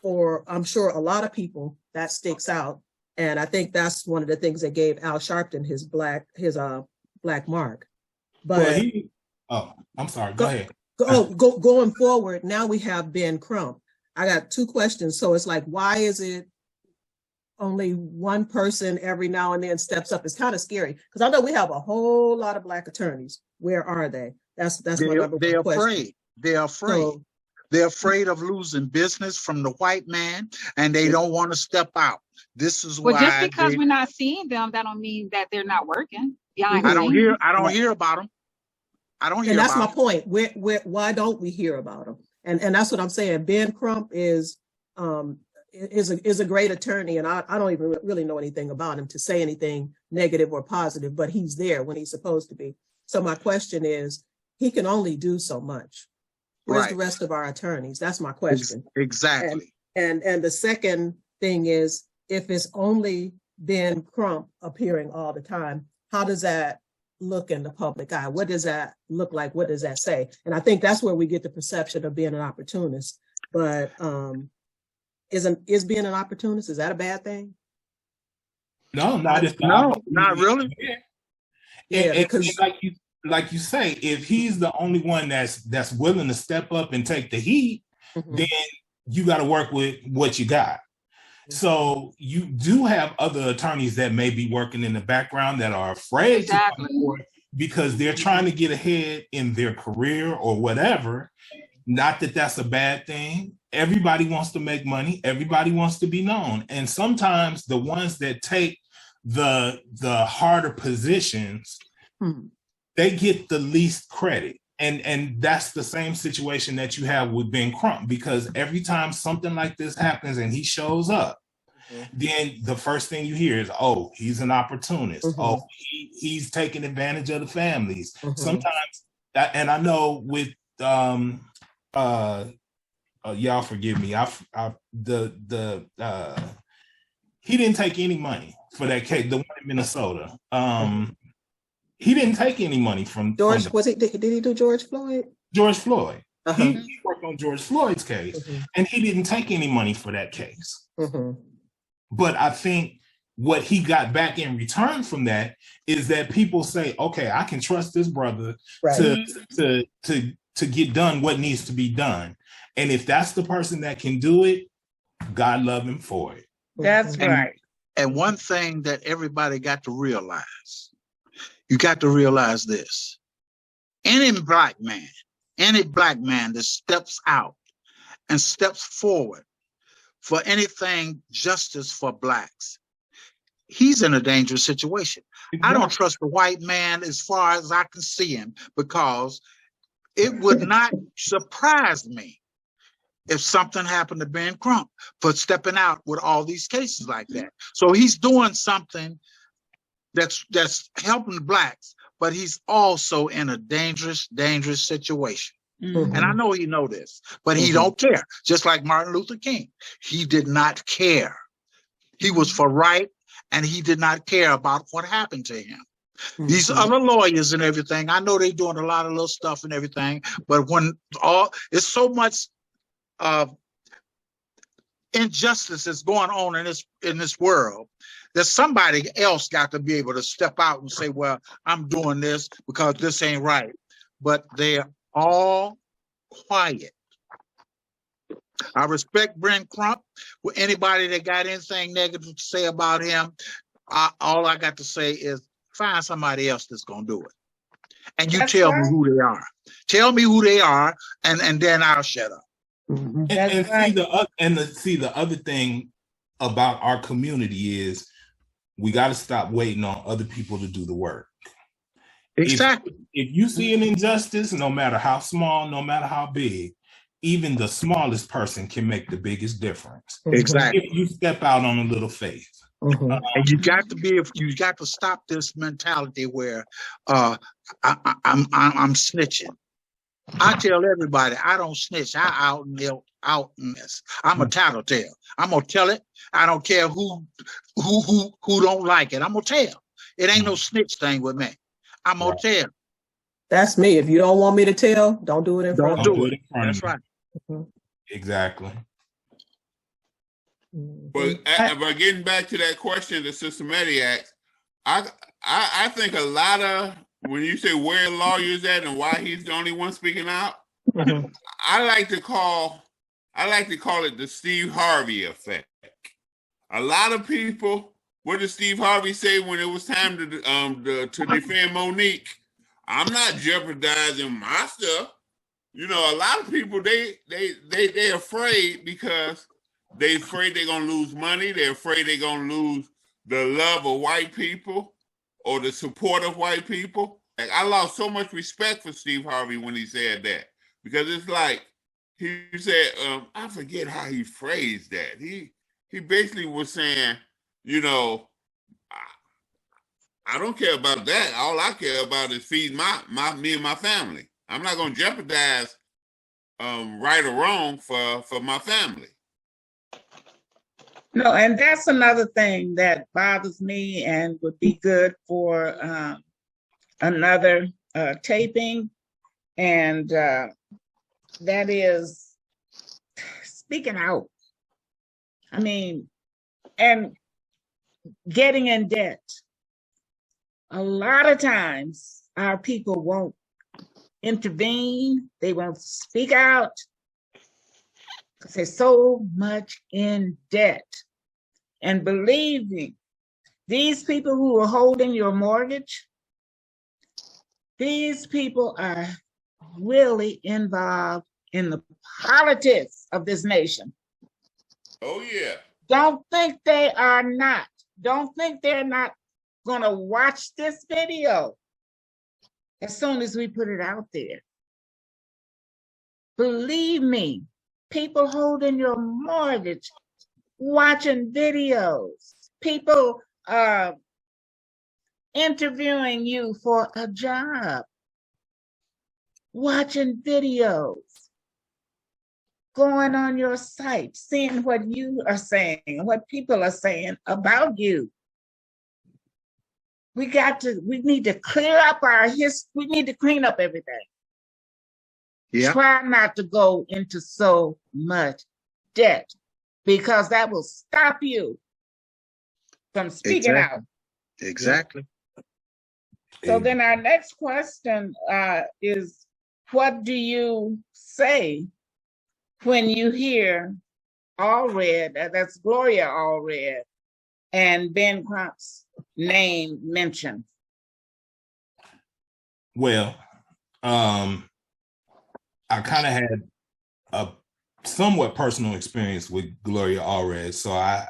A: for, I'm sure, a lot of people, that sticks out. And I think that's one of the things that gave Al Sharpton his black mark. But
D: I'm sorry, go ahead.
A: Going forward, now we have Ben Crump. I got 2 questions. So it's like, why is it only one person every now and then steps up? It's kind of scary, because I know we have a whole lot of Black attorneys. Where are they? That's my number one question.
C: They're afraid. They're afraid of losing business from the white man, and they don't want to step out. This is why.
I: Well, just because we're not seeing them, that don't mean that they're not working.
C: I don't hear about them. I don't hear.
A: And that's my point. Why don't we hear about them? And that's what I'm saying. Ben Crump is a great attorney, and I don't even really know anything about him to say anything negative or positive, but he's there when he's supposed to be. So my question is, he can only do so much. Where's the rest of our attorneys? That's my question.
C: Exactly.
A: And the second thing is, if it's only Ben Crump appearing all the time, how does that look in the public eye? What does that look like? What does that say? And I think that's where we get the perception of being an opportunist. But is being an opportunist, is that a bad thing?
D: No, not
C: really.
A: Yeah, because
D: like you say, if he's the only one that's willing to step up and take the heat, then you got to work with what you got. So you do have other attorneys that may be working in the background that are afraid to come forward because they're trying to get ahead in their career or whatever. Not that that's a bad thing. Everybody wants to make money. Everybody wants to be known. And sometimes the ones that take the harder positions, they get the least credit. And that's the same situation that you have with Ben Crump, because every time something like this happens and he shows up, then the first thing you hear is, oh, he's an opportunist. Oh, he's taking advantage of the families. Sometimes, and I know with, y'all forgive me, he didn't take any money for that case, the one in Minnesota. He didn't take any money from
A: George. Did he do George Floyd?
D: George Floyd. He worked on George Floyd's case, and he didn't take any money for that case. But I think what he got back in return from that is that people say, "Okay, I can trust this brother to get done what needs to be done." And if that's the person that can do it, God love him for it.
B: That's right.
C: And one thing that everybody got to realize. You got to realize this. Any black man that steps out and steps forward for anything justice for blacks, he's in a dangerous situation. I don't trust the white man as far as I can see him, because it would not surprise me if something happened to Ben Crump for stepping out with all these cases like that. So he's doing something that's helping blacks, but he's also in a dangerous situation. And I know he know this, but he don't care. Just like Martin Luther King, he did not care. He was for right, and he did not care about what happened to him. These other lawyers and everything, I know they doing a lot of little stuff and everything, but when it's so much injustice is going on in this world, that somebody else got to be able to step out and say, well, I'm doing this because this ain't right. But they're all quiet. I respect Brent Crump. With anybody that got anything negative to say about him, all I got to say is find somebody else that's going to do it. And you tell me who they are. Tell me who they are, and then I'll shut up.
D: See the other thing about our community is we got to stop waiting on other people to do the work.
C: Exactly.
D: If you see an injustice, no matter how small, no matter how big, even the smallest person can make the biggest difference.
C: Exactly.
D: If you step out on a little faith.
C: And you got to stop this mentality where I'm snitching. I tell everybody I don't snitch. I out in this. I'm a tattletale. I'm gonna tell it. I don't care who don't like it. I'm gonna tell. It ain't no snitch thing with me. I'm gonna tell.
A: That's me. If you don't want me to tell, don't do it in front of me.
C: Don't do it. That's right.
D: Exactly.
E: But getting back to that question that Sister Maddie asked, I think a lot of, when you say where lawyers at and why he's the only one speaking out, I like to call it the Steve Harvey effect. A lot of people, what did Steve Harvey say when it was time to defend Monique? I'm not jeopardizing my stuff. You know, a lot of people they're afraid because they're afraid they're gonna lose money. They're afraid they're gonna lose the love of white people or the support of white people. Like, I lost so much respect for Steve Harvey when he said that, because it's like he said, I forget how he phrased that. He basically was saying, you know, I don't care about that. All I care about is feed me and my family. I'm not going to jeopardize right or wrong for my family.
B: No, and that's another thing that bothers me and would be good for another taping. And that is speaking out. I mean, and getting in debt. A lot of times our people won't intervene. They won't speak out because they're so much in debt. And believe me, these people who are holding your mortgage, these people are really involved in the politics of this nation.
E: Oh, yeah.
B: Don't think they are not. Don't think they're not going to watch this video as soon as we put it out there. Believe me, people holding your mortgage, watching videos, people interviewing you for a job, watching videos, going on your site, seeing what you are saying, what people are saying about you. We need to clear up our history. We need to clean up everything. Yeah. Try not to go into so much debt, because that will stop you from speaking out.
C: Exactly.
B: So then our next question is, what do you say when you hear Allred, that's Gloria Allred, and Ben Crump's name mentioned?
D: Well, I kind of had a somewhat personal experience with Gloria Allred, so I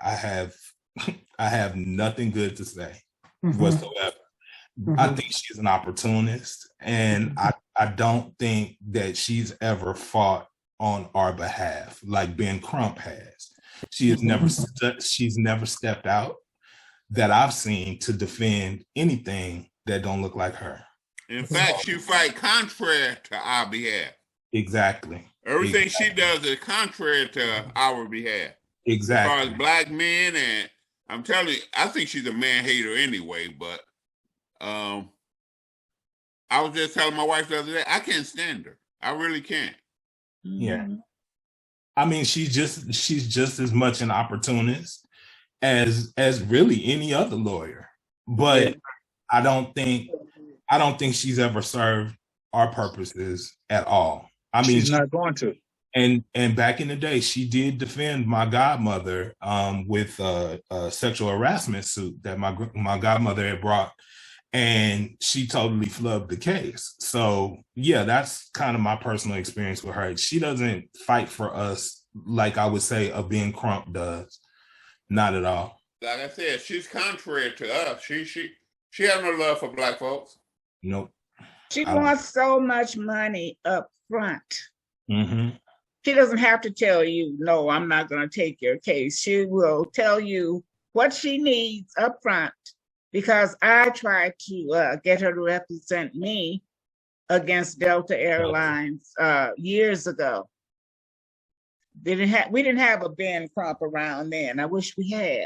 D: have nothing good to say whatsoever. I think she's an opportunist, and I don't think that she's ever fought on our behalf like Ben Crump has. She's never stepped out that I've seen to defend anything that don't look like her.
E: In fact, she fight contrary to our behalf.
D: Exactly.
E: Everything she does is contrary to our behalf.
D: Exactly.
E: As far as black men, and I'm telling you, I think she's a man hater anyway, but I was just telling my wife the other day, I can't stand her. I really can't.
D: Yeah. I mean, she's just as much an opportunist as really any other lawyer. But I don't think she's ever served our purposes at all. I mean,
C: she's not going to.
D: And back in the day, she did defend my godmother with a sexual harassment suit that my godmother had brought, and she totally flubbed the case. So yeah, that's kind of my personal experience with her. She doesn't fight for us like I would say a Ben Crump does. Not at all.
E: Like I said, she's contrary to us. She has no love for black folks.
D: Nope.
B: She wants so much money up front.
D: Mm-hmm.
B: She doesn't have to tell you, no, I'm not going to take your case. She will tell you what she needs up front, because I tried to get her to represent me against Delta Airlines years ago. We didn't have a Ben Crump around then. I wish we had.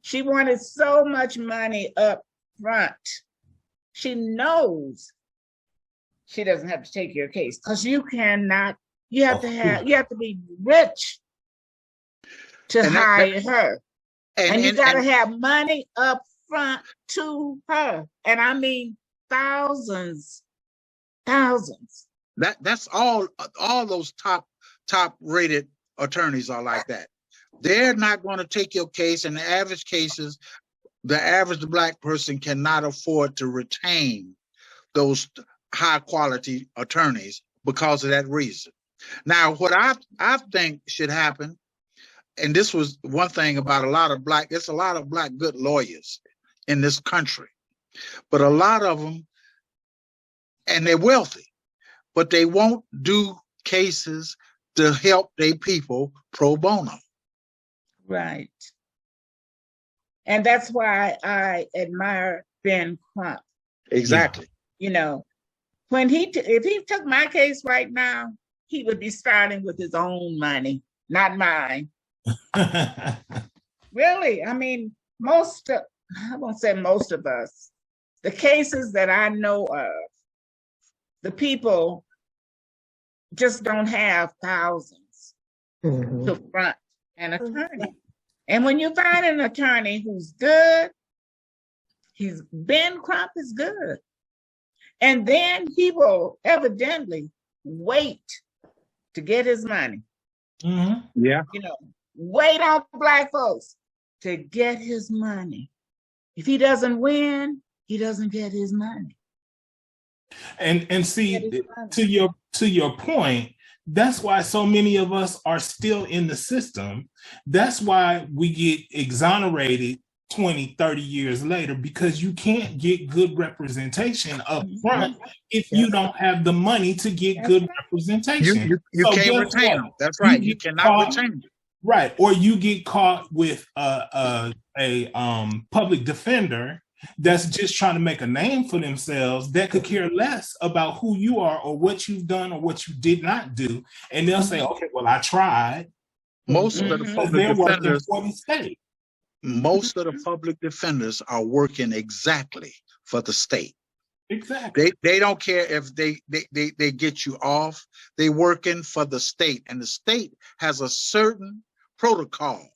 B: She wanted so much money up front. She knows she doesn't have to take your case, because you have to be rich to hire her. And you got to have money up front to her. And I mean thousands.
C: That's all those top rated attorneys are like that. They're not going to take your case. In the average cases, the average black person cannot afford to retain those high quality attorneys because of that reason. Now, what I think should happen, and this was one thing about there's a lot of black good lawyers in this country, but a lot of them, and they're wealthy, but they won't do cases to help their people pro bono.
B: Right. And that's why I admire Ben Crump.
C: Exactly.
B: You know, when if he took my case right now, he would be starting with his own money, not mine. Really, I mean, I won't say most of us, the cases that I know of, the people just don't have thousands to front an attorney. And when you find an attorney who's good, Ben Crump is good. And then he will evidently wait to get his money.
C: Mm-hmm. Yeah.
B: You know, wait on black folks to get his money. If he doesn't win, he doesn't get his money.
D: And see, to your point, that's why so many of us are still in the system. That's why we get exonerated 20, 30 years later, because you can't get good representation up front if you don't have the money to get good representation.
C: You can't retain them. That's right. You cannot retain them.
D: Right. Or you get caught with a public defender that's just trying to make a name for themselves, that could care less about who you are or what you've done or what you did not do. And they'll say, okay, well, I tried.
C: Most of the public defenders for the state. Most of the public defenders are working exactly for the state.
D: Exactly.
C: They don't care if they get you off. They're working for the state, and the state has a certain protocol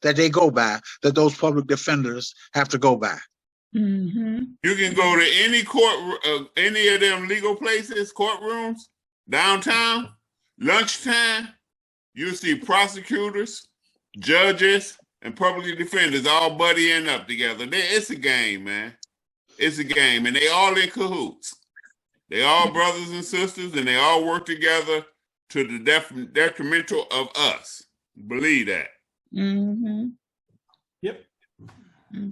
C: that they go by, that those public defenders have to go by.
B: Mm-hmm.
E: You can go to any court, any of them legal places, courtrooms, downtown, lunchtime. You see prosecutors, judges, and public defenders all buddying up together. It's a game, man. It's a game, and they all in cahoots. They all brothers and sisters, and they all work together to the detrimental of us. Believe that.
B: Mm-hmm.
D: Yep.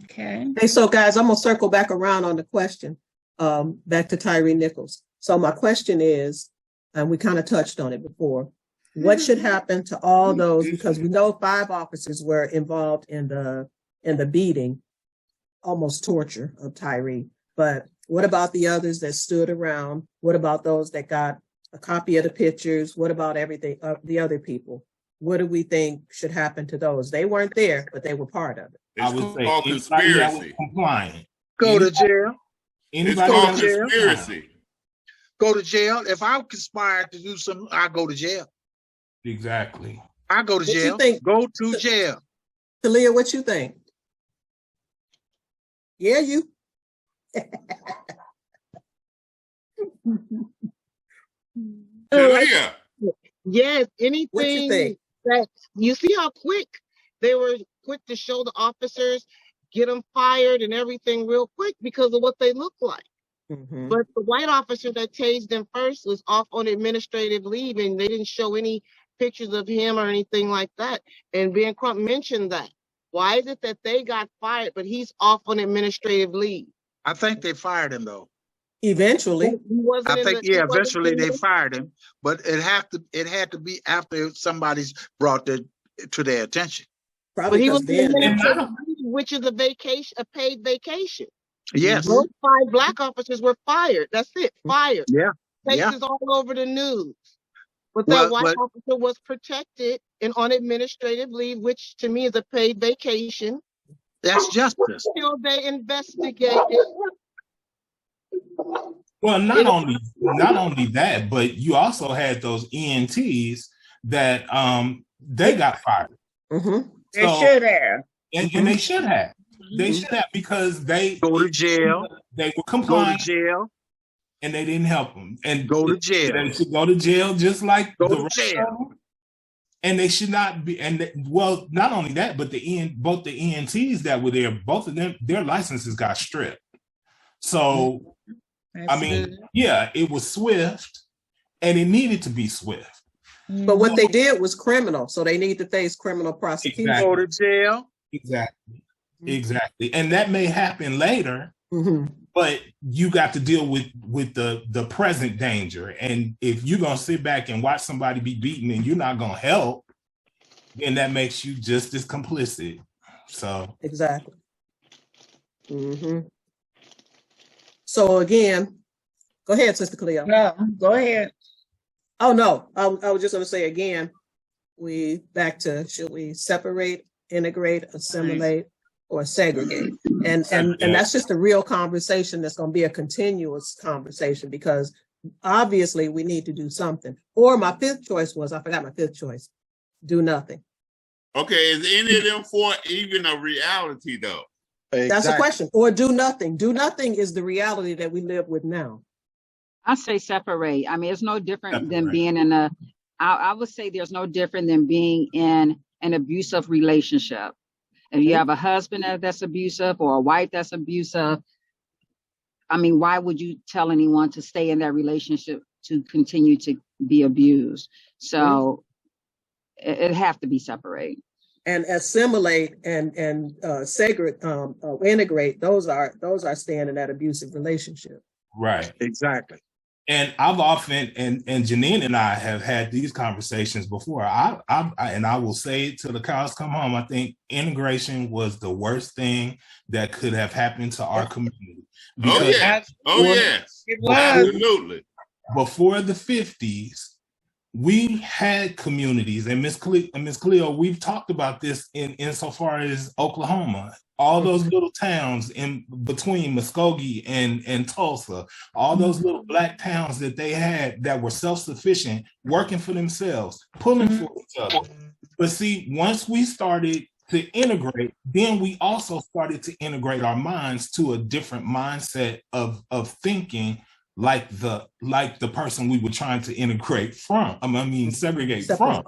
B: Okay.
A: Hey, so guys, I'm gonna circle back around on the question, back to Tyree Nichols. So my question is, and we kind of touched on it before, what should happen to all those, because we know 5 officers were involved in the beating, almost torture of Tyree, but What about the others that stood around? What about those that got a copy of the pictures? What about everything, the other people? What do we think should happen to those? They weren't there, but they were part of it.
E: It's
D: I would say
E: called
D: anybody that was
E: conspiracy.
D: compliant.
C: Go to jail.
E: It's
D: Anybody
E: called
D: that was
E: conspiracy.
C: Go to jail. If I conspired to do something, I go to jail.
D: Exactly.
C: I go to
A: What you
C: jail.
A: think?
C: Go to jail.
A: Talia, what you think? Yeah, you.
E: Talia.
J: Yes,
A: What you
J: anything
A: think?
J: that you see how quick they were quick to show the officers, get them fired and everything real quick because of what they look like.
A: Mhm.
J: But the white officer that tased them first was off on administrative leave and they didn't show any pictures of him or anything like that. And Ben Crump mentioned that. Why is it that they got fired, but he's off on administrative leave?
C: I think they fired him though.
A: Eventually.
J: He wasn't
C: I
J: in
C: think,
J: the- he
C: yeah,
J: wasn't
C: eventually
J: in
C: they
J: the-
C: fired him, but it had to be after somebody's brought it to their attention.
J: But
A: Probably
J: he
A: because
J: was in
A: Ben.
J: administrative leave, which is a vacation, a paid vacation.
C: Yes.
J: Those 5 black officers were fired. That's it, fired.
C: Yeah. Yeah.
J: Cases all over the news. But that
C: Well,
J: white
C: but
J: officer was protected and on administrative leave, which to me is a paid vacation.
C: that's justice.
J: Until they investigated.
D: Well, not only that, but you also had those ENTs that they got fired.
A: Mhm.
B: They should have.
D: And they should have. They should have, because they
C: Go to jail.
D: They were
C: Go to
D: compliant
C: jail.
D: and they didn't help them. And
C: Go to jail.
D: They should go to jail just like
C: Go
D: the
C: to
D: rest
C: jail.
D: of them. And they should not be. And well, not only that, but both the ENTs that were there, both of them, their licenses got stripped. So, I mean, yeah, it was swift, and it needed to be swift.
A: But what they did was criminal, so they need to face criminal prosecution.
D: Exactly.
C: Go to jail.
D: Exactly. And that may happen later,
A: Mhm.
D: but you got to deal with the present danger. And if you're gonna sit back and watch somebody be beaten and you're not gonna help, then that makes you just as complicit. So
A: Exactly. Mhm. So again, go ahead, Sister Cleo.
B: No, go ahead.
A: Oh no, I was just going to say again, we back to, should we separate, integrate, assimilate, or segregate? And that's just a real conversation that's going to be a continuous conversation, because obviously we need to do something. Or my fifth choice was, I forgot my fifth choice, do nothing.
E: Okay, is any of them for even a reality though?
C: Exactly.
A: That's a question. Or do nothing. Do nothing is the reality that we live with now.
I: I say separate. I mean, it's no different than being in I would say there's no different than being in an abusive relationship. If you have a husband that's abusive or a wife that's abusive, I mean, why would you tell anyone to stay in that relationship to continue to be abused? So it have to be separate.
A: And assimilate and segregate, integrate, those are staying in that abusive relationship.
D: right.
C: Exactly.
D: And I've often, and Janine and I have had these conversations before. And I will say it till the cows come home. I think integration was the worst thing that could have happened to our community.
E: Oh yes. Oh yes.
B: It was.
E: Absolutely.
D: Before the 50s, we had communities, and Miss Cleo, we've talked about this insofar as Oklahoma. All those little towns in between Muskogee and Tulsa, all those little black towns that they had that were self-sufficient, working for themselves, pulling for each other. But see, once we started to integrate, then we also started to integrate our minds to a different mindset of thinking, like the person we were trying to integrate from. Segregate from,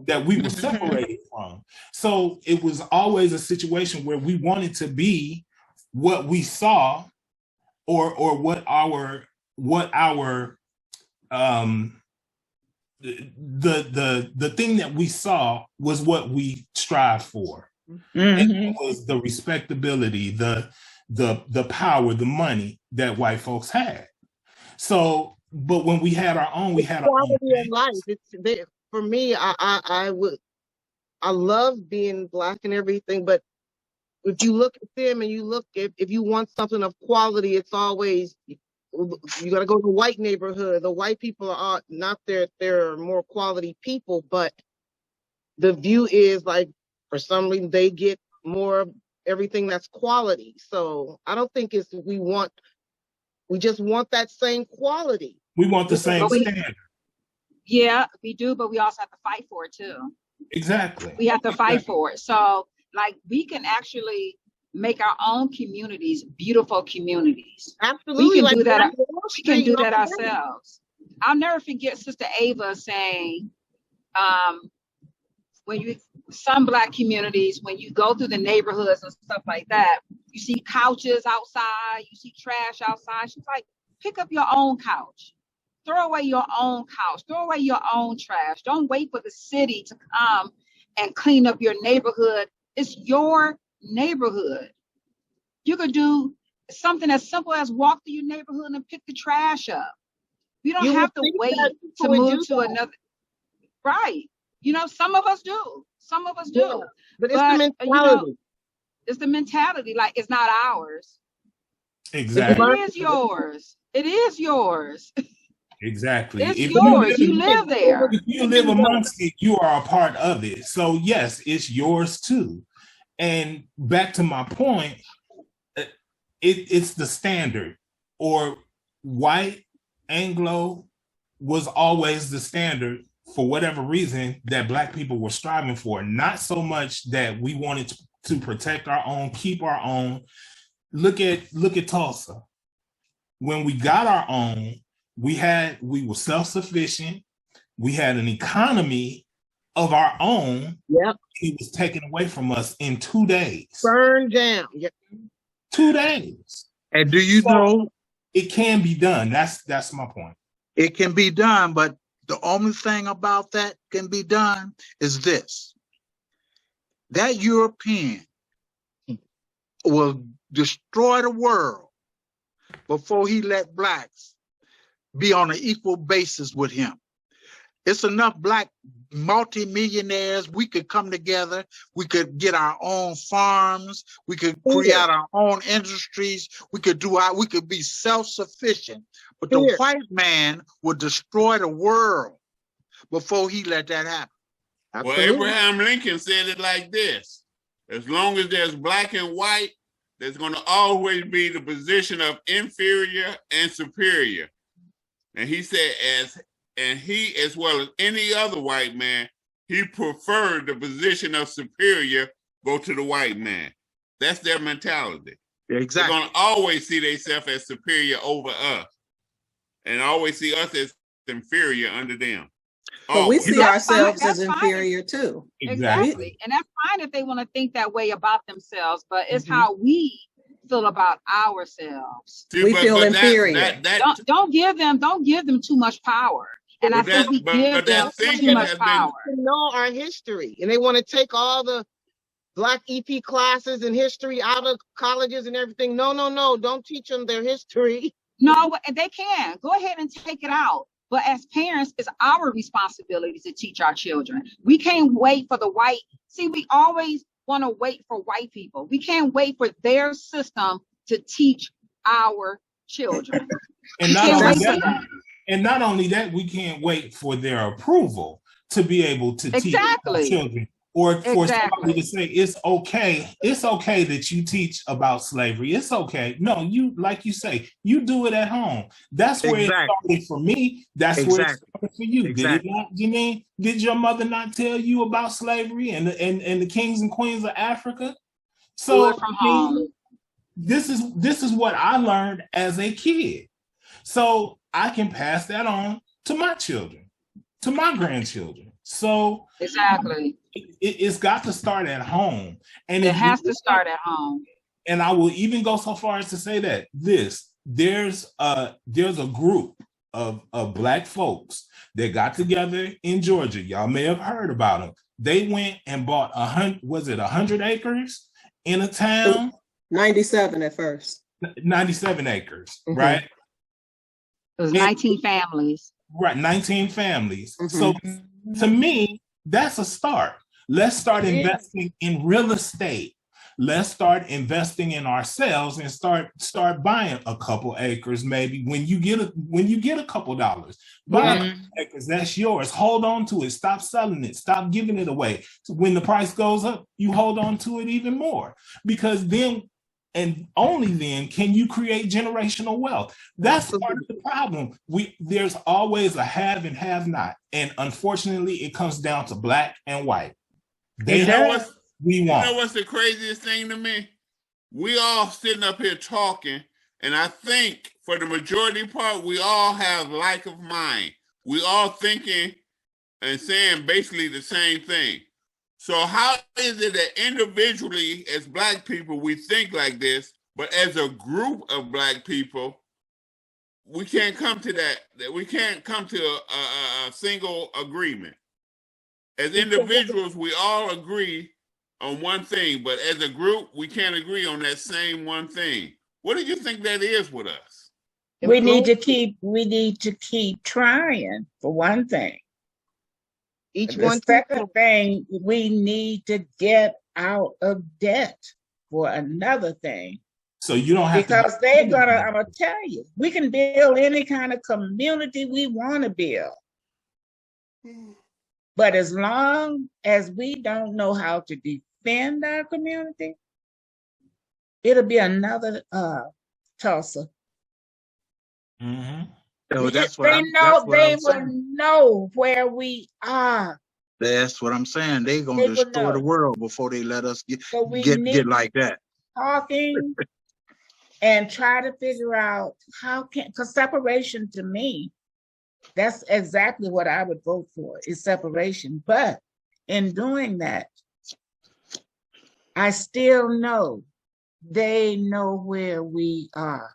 D: that we were separated from. So it was always a situation where we wanted to be what we saw, or what our the thing that we saw was what we strived for. And it was the respectability, the power, the money that white folks had. So, but when we had our own, we had our own
J: quality of life. For me, I love being black and everything, but if you look at them and you look at, if you want something of quality, it's always, you got to go to white neighborhood. The white people are not there. They're more quality people, but the view is like, for some reason, they get more of everything that's quality. So I don't think it's, we just want that same quality.
D: We want the same standard.
I: Yeah, we do, but we also have to fight for it too.
D: Exactly.
I: We have to fight for it. So like we can actually make our own communities beautiful communities.
J: Absolutely.
I: We can do that. We can do that ourselves. I'll never forget Sister Ava saying, some Black communities, when you go through the neighborhoods and stuff like that, you see couches outside, you see trash outside. She's like, pick up your own couch. Throw away your own couch. Throw away your own trash. Don't wait for the city to come and clean up your neighborhood. It's your neighborhood. You could do something as simple as walk through your neighborhood and pick the trash up. You don't have to wait to move to another. Right. You know, some of us do. Some of us do.
J: Yeah, but it's the mentality.
I: You know, it's the mentality. Like, it's not ours.
D: Exactly.
I: It is yours. It is yours.
D: Exactly.
I: It's yours. You live there.
D: If you live amongst it, you are a part of it. So yes, it's yours too. And back to my point, it's the standard, or white Anglo was always the standard for whatever reason that Black people were striving for. Not so much that we wanted to protect our own, keep our own. Look at Tulsa. When we got our own, we were self-sufficient. We had an economy of our own.
J: Yep.
D: It was taken away from us in 2 days.
J: Burned down. Yep.
D: 2 days.
C: And do you know
D: it can be done? That's my point.
C: It can be done, but the only thing about that can be done is this. That European will destroy the world before he let Blacks be on an equal basis with him. It's enough Black multimillionaires. We could come together. We could get our own farms. We could create our own industries. We could be self-sufficient. But the white man would destroy the world before he let that happen.
E: Well, Abraham Lincoln said it like this: as long as there's Black and white, there's going to always be the position of inferior and superior. And he said, he, as well as any other white man, he preferred the position of superior go to the white man. That's their mentality.
C: Exactly.
E: They're going to always see themselves as superior over us, and always see us as inferior under them.
A: But we see ourselves as inferior too.
I: Exactly. And that's fine if they want to think that way about themselves, but it's how we feel about ourselves.
A: We feel inferior.
I: Don't give them too much power. And I think we give them too much power.
J: To know our history, and they want to take all the Black EP classes and history out of colleges and everything. No, don't teach them their history.
I: No, they can. Go ahead and take it out. But as parents, it's our responsibility to teach our children. We can't wait for the white. See, we always want to wait for white people. We can't wait for their system to teach our children.
D: And not only that, we can't wait for their approval to be able to teach our children. Or for somebody to say, it's okay that you teach about slavery. It's okay. No, you, like you say, you do it at home. That's where it started for me. That's where it started for you. Did it not, Janine? Did your mother not tell you about slavery and the kings and queens of Africa? So
I: from home.
D: This is what I learned as a kid. So I can pass that on to my children, to my grandchildren. So
I: exactly.
D: It's got to start at home. And
I: it has to start at home.
D: And I will even go so far as to say that there's a group of Black folks that got together in Georgia. Y'all may have heard about them. They went and bought 100 acres in a town?
A: 97 at first.
D: 97 acres, right?
I: It was 19 families.
D: Right, 19 families. So to me, that's a start. Let's start investing in real estate. Let's start investing in ourselves and start buying a couple acres. Maybe when you get a couple dollars, buy a couple acres. That's yours. Hold on to it. Stop selling it. Stop giving it away. So when the price goes up, you hold on to it even more, because then and only then can you create generational wealth. That's part of the problem. There's always a have and have not, and unfortunately, it comes down to black and white.
E: You know what's the craziest thing to me? We all sitting up here talking, and I think for the majority part, we all have like of mind. We all thinking and saying basically the same thing. So how is it that individually as black people, we think like this, but as a group of black people, we can't come to that we can't come to a single agreement. As individuals, we all agree on one thing, but as a group, we can't agree on that same one thing. What do you think that is with us?
B: We need to keep trying, for one thing. The second thing, we need to get out of debt, for another thing.
D: So you don't have
B: because I'm gonna tell you, we can build any kind of community we want to build. But as long as we don't know how to defend our community, it'll be another Tulsa.
C: So that's what
B: they will know where we are.
C: That's what I'm saying. They're gonna destroy the world before they let us get like that.
B: Talking and try to figure out because separation to me, that's exactly what I would vote for, is separation. But in doing that, I still know they know where we are.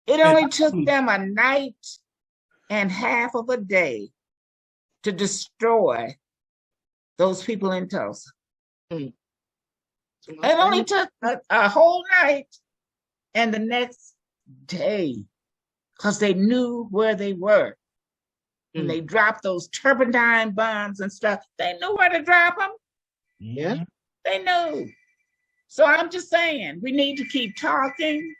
B: It only took them a night and half of a day to destroy those people in Tulsa. It only took a whole night and the next day, because they knew where they were. And they dropped those turpentine bombs and stuff. They knew where to drop them.
C: Yeah.
B: They knew. So I'm just saying, we need to keep talking.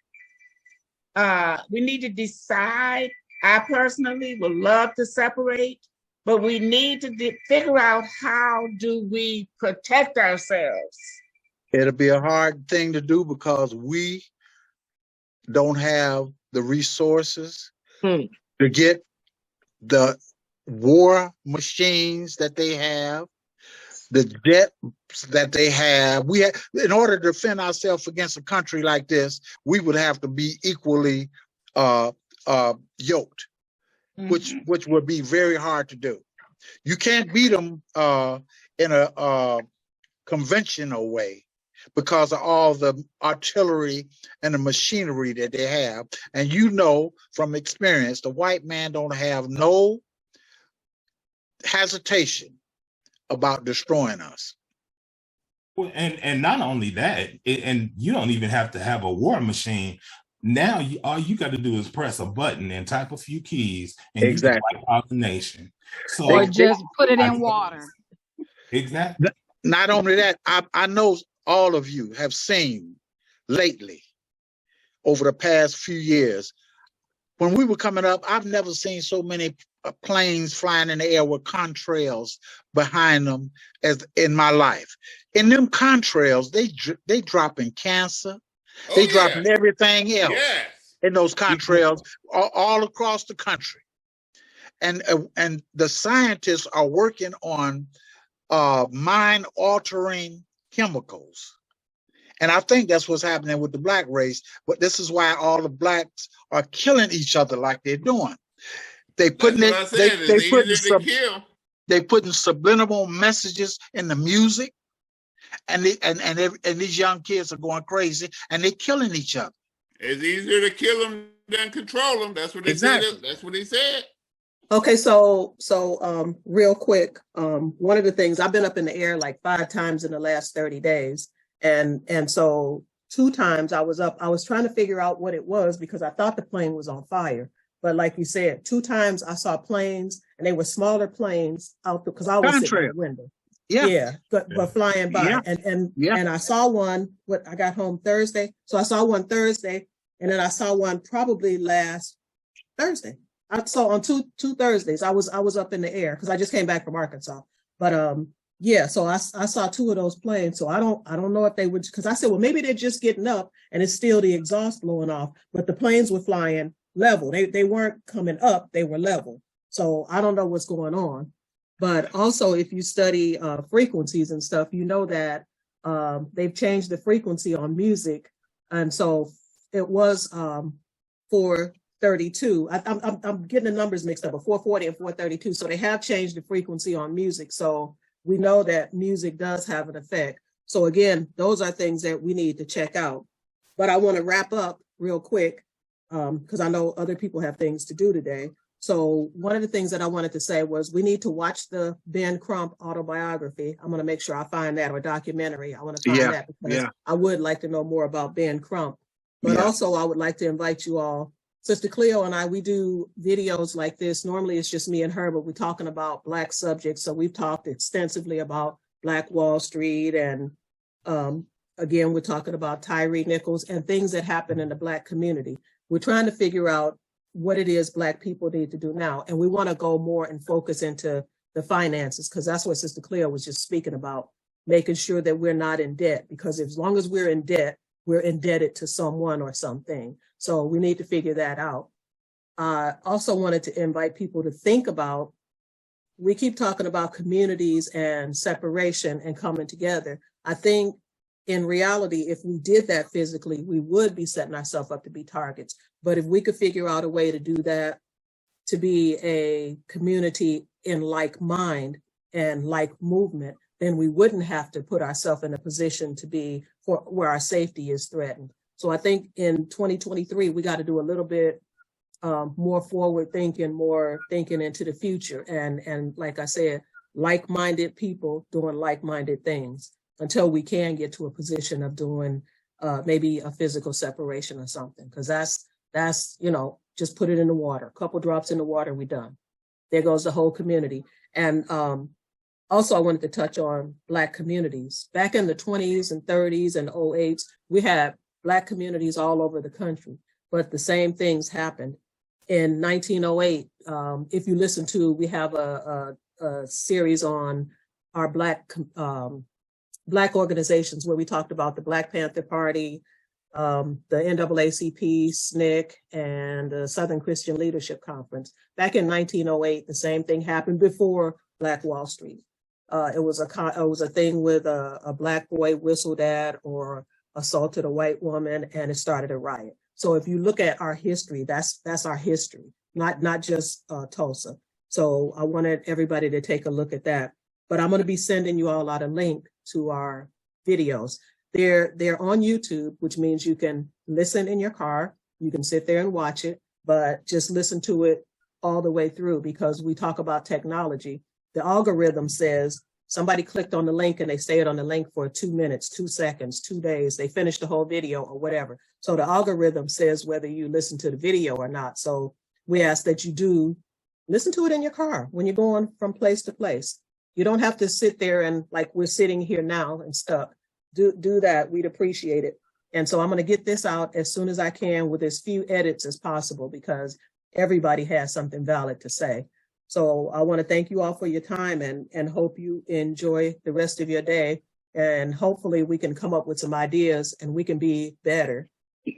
B: We need to decide. I personally would love to separate, but we need to figure out how do we protect ourselves.
C: It'll be a hard thing to do because we don't have the resources to get the war machines that they have, the jets that they have. In order to defend ourselves against a country like this, we would have to be equally yoked, which would be very hard to do. You can't beat them in a conventional way because of all the artillery and the machinery that they have. And you know from experience, the white man don't have no hesitation about destroying us.
D: Well, and not only that, and you don't even have to have a war machine. Now all you got to do is press a button and type a few keys, and you can wipe out the nation. So
I: or just put it in water.
D: Exactly.
C: Not only that, I know all of you have seen lately, over the past few years, when we were coming up, I've never seen so many planes flying in the air with contrails behind them as in my life. In them contrails, they dropping cancer, they dropping everything else in those contrails all across the country. And the scientists are working on mind-altering chemicals. And I think that's what's happening with the black race. But this is why all the blacks are killing each other like they're doing. They putting subliminal messages in the music, and these young kids are going crazy, and they're killing each other.
E: It's easier to kill them than control them. That's what they said. That's what he said.
A: Okay, so real quick, one of the things, I've been up in the air like 5 times in the last 30 days. And so 2 times I was up, I was trying to figure out what it was because I thought the plane was on fire. But like you said, 2 times I saw planes, and they were smaller planes out because I was sitting in the window. but flying by. And I saw one, I got home Thursday. So I saw one Thursday, and then I saw one probably last Thursday. I saw on two Thursdays. I was up in the air because I just came back from Arkansas. But so I saw two of those planes. So I don't know if they would, because I said, well, maybe they're just getting up and it's still the exhaust blowing off, but the planes were flying level. They weren't coming up, they were level. So I don't know what's going on. But also, if you study frequencies and stuff, you know that they've changed the frequency on music. And so it was 432. I'm getting the numbers mixed up, but 440 and 432. So they have changed the frequency on music. So we know that music does have an effect. So again, those are things that we need to check out. But I want to wrap up real quick because I know other people have things to do today. So one of the things that I wanted to say was we need to watch the Ben Crump autobiography. I'm going to make sure I find that, or documentary. I want to find that because I would like to know more about Ben Crump. But also I would like to invite you all. Sister Cleo and I, we do videos like this. Normally it's just me and her, but we're talking about Black subjects. So we've talked extensively about Black Wall Street. And again, we're talking about Tyree Nichols and things that happen in the Black community. We're trying to figure out what it is Black people need to do now. And we want to go more and focus into the finances, because that's what Sister Cleo was just speaking about, making sure that we're not in debt, because as long as we're in debt, we're indebted to someone or something. So we need to figure that out. I also wanted to invite people to think about, we keep talking about communities and separation and coming together. I think in reality, if we did that physically, we would be setting ourselves up to be targets. But if we could figure out a way to do that, to be a community in like mind and like movement, then we wouldn't have to put ourselves in a position to be where our safety is threatened. So I think in 2023, we got to do a little bit more forward thinking, more thinking into the future. And like I said, like-minded people doing like-minded things until we can get to a position of doing maybe a physical separation or something. Because that's, just put it in the water, a couple drops in the water, we're done. There goes the whole community. And also I wanted to touch on Black communities. Back in the 20s and 30s and 08s, we had Black communities all over the country, but the same things happened. In 1908, if you listen to, we have a series on our Black organizations where we talked about the Black Panther Party, the NAACP, SNCC, and the Southern Christian Leadership Conference. Back in 1908, the same thing happened before Black Wall Street. It was a thing with a Black boy whistled at or assaulted a white woman, and it started a riot. So if you look at our history, that's our history, not just Tulsa. So I wanted everybody to take a look at that. But I'm going to be sending you all out a link to our videos. They're on YouTube, which means you can listen in your car. You can sit there and watch it, but just listen to it all the way through, because we talk about technology. The algorithm says somebody clicked on the link and they stayed on the link for 2 minutes, 2 seconds, 2 days. They finished the whole video or whatever. So the algorithm says whether you listen to the video or not. So we ask that you do listen to it in your car when you're going from place to place. You don't have to sit there and like we're sitting here now and stuck. Do that. We'd appreciate it. And so I'm going to get this out as soon as I can with as few edits as possible, because everybody has something valid to say. So I want to thank you all for your time and hope you enjoy the rest of your day. And hopefully we can come up with some ideas and we can be better.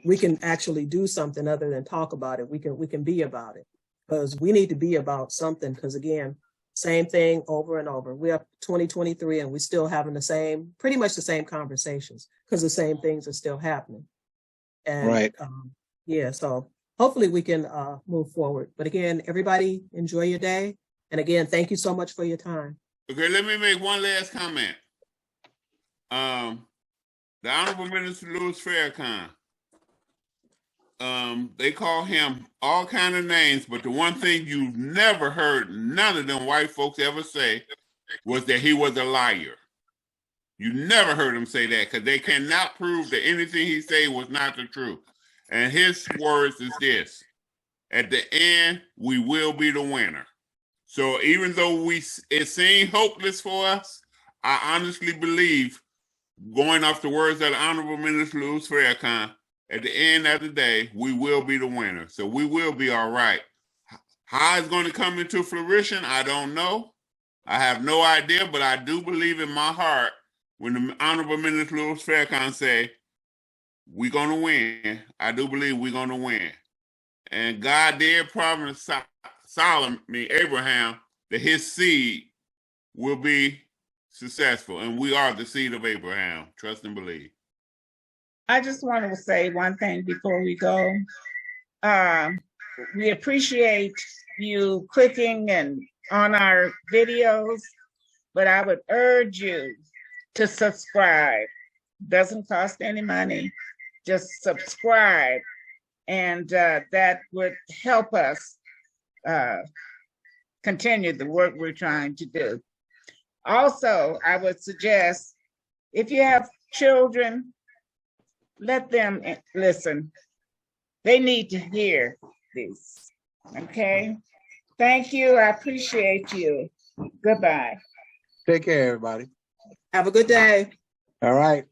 A: We can actually do something other than talk about it. We can be about it, because we need to be about something. Because again, same thing over and over. We're up 2023 and we're still having pretty much the same conversations, because the same things are still happening. And
K: right.
A: So hopefully we can move forward. But again, everybody enjoy your day. And again, thank you so much for your time.
E: Okay, let me make one last comment. The Honorable Minister Louis Farrakhan, they call him all kind of names, but the one thing you've never heard none of them white folks ever say was that he was a liar. You never heard him say that, because they cannot prove that anything he said was not the truth. And his words is this: at the end, we will be the winner. So even though it seemed hopeless for us, I honestly believe, going off the words of the Honorable Minister Louis Farrakhan, at the end of the day, we will be the winner. So we will be all right. How it's going to come into fruition, I don't know. I have no idea, but I do believe in my heart when the Honorable Minister Louis Farrakhan say, we're going to win. I do believe we're going to win. And God did promise Abraham, that his seed will be successful. And we are the seed of Abraham. Trust and believe.
B: I just want to say one thing before we go. We appreciate you clicking and on our videos, but I would urge you to subscribe. Doesn't cost any money. Just subscribe, and that would help us continue the work we're trying to do. Also, I would suggest, if you have children, let them listen. They need to hear this. Okay? Thank you. I appreciate you. Goodbye.
C: Take care, everybody.
A: Have a good day.
C: All right.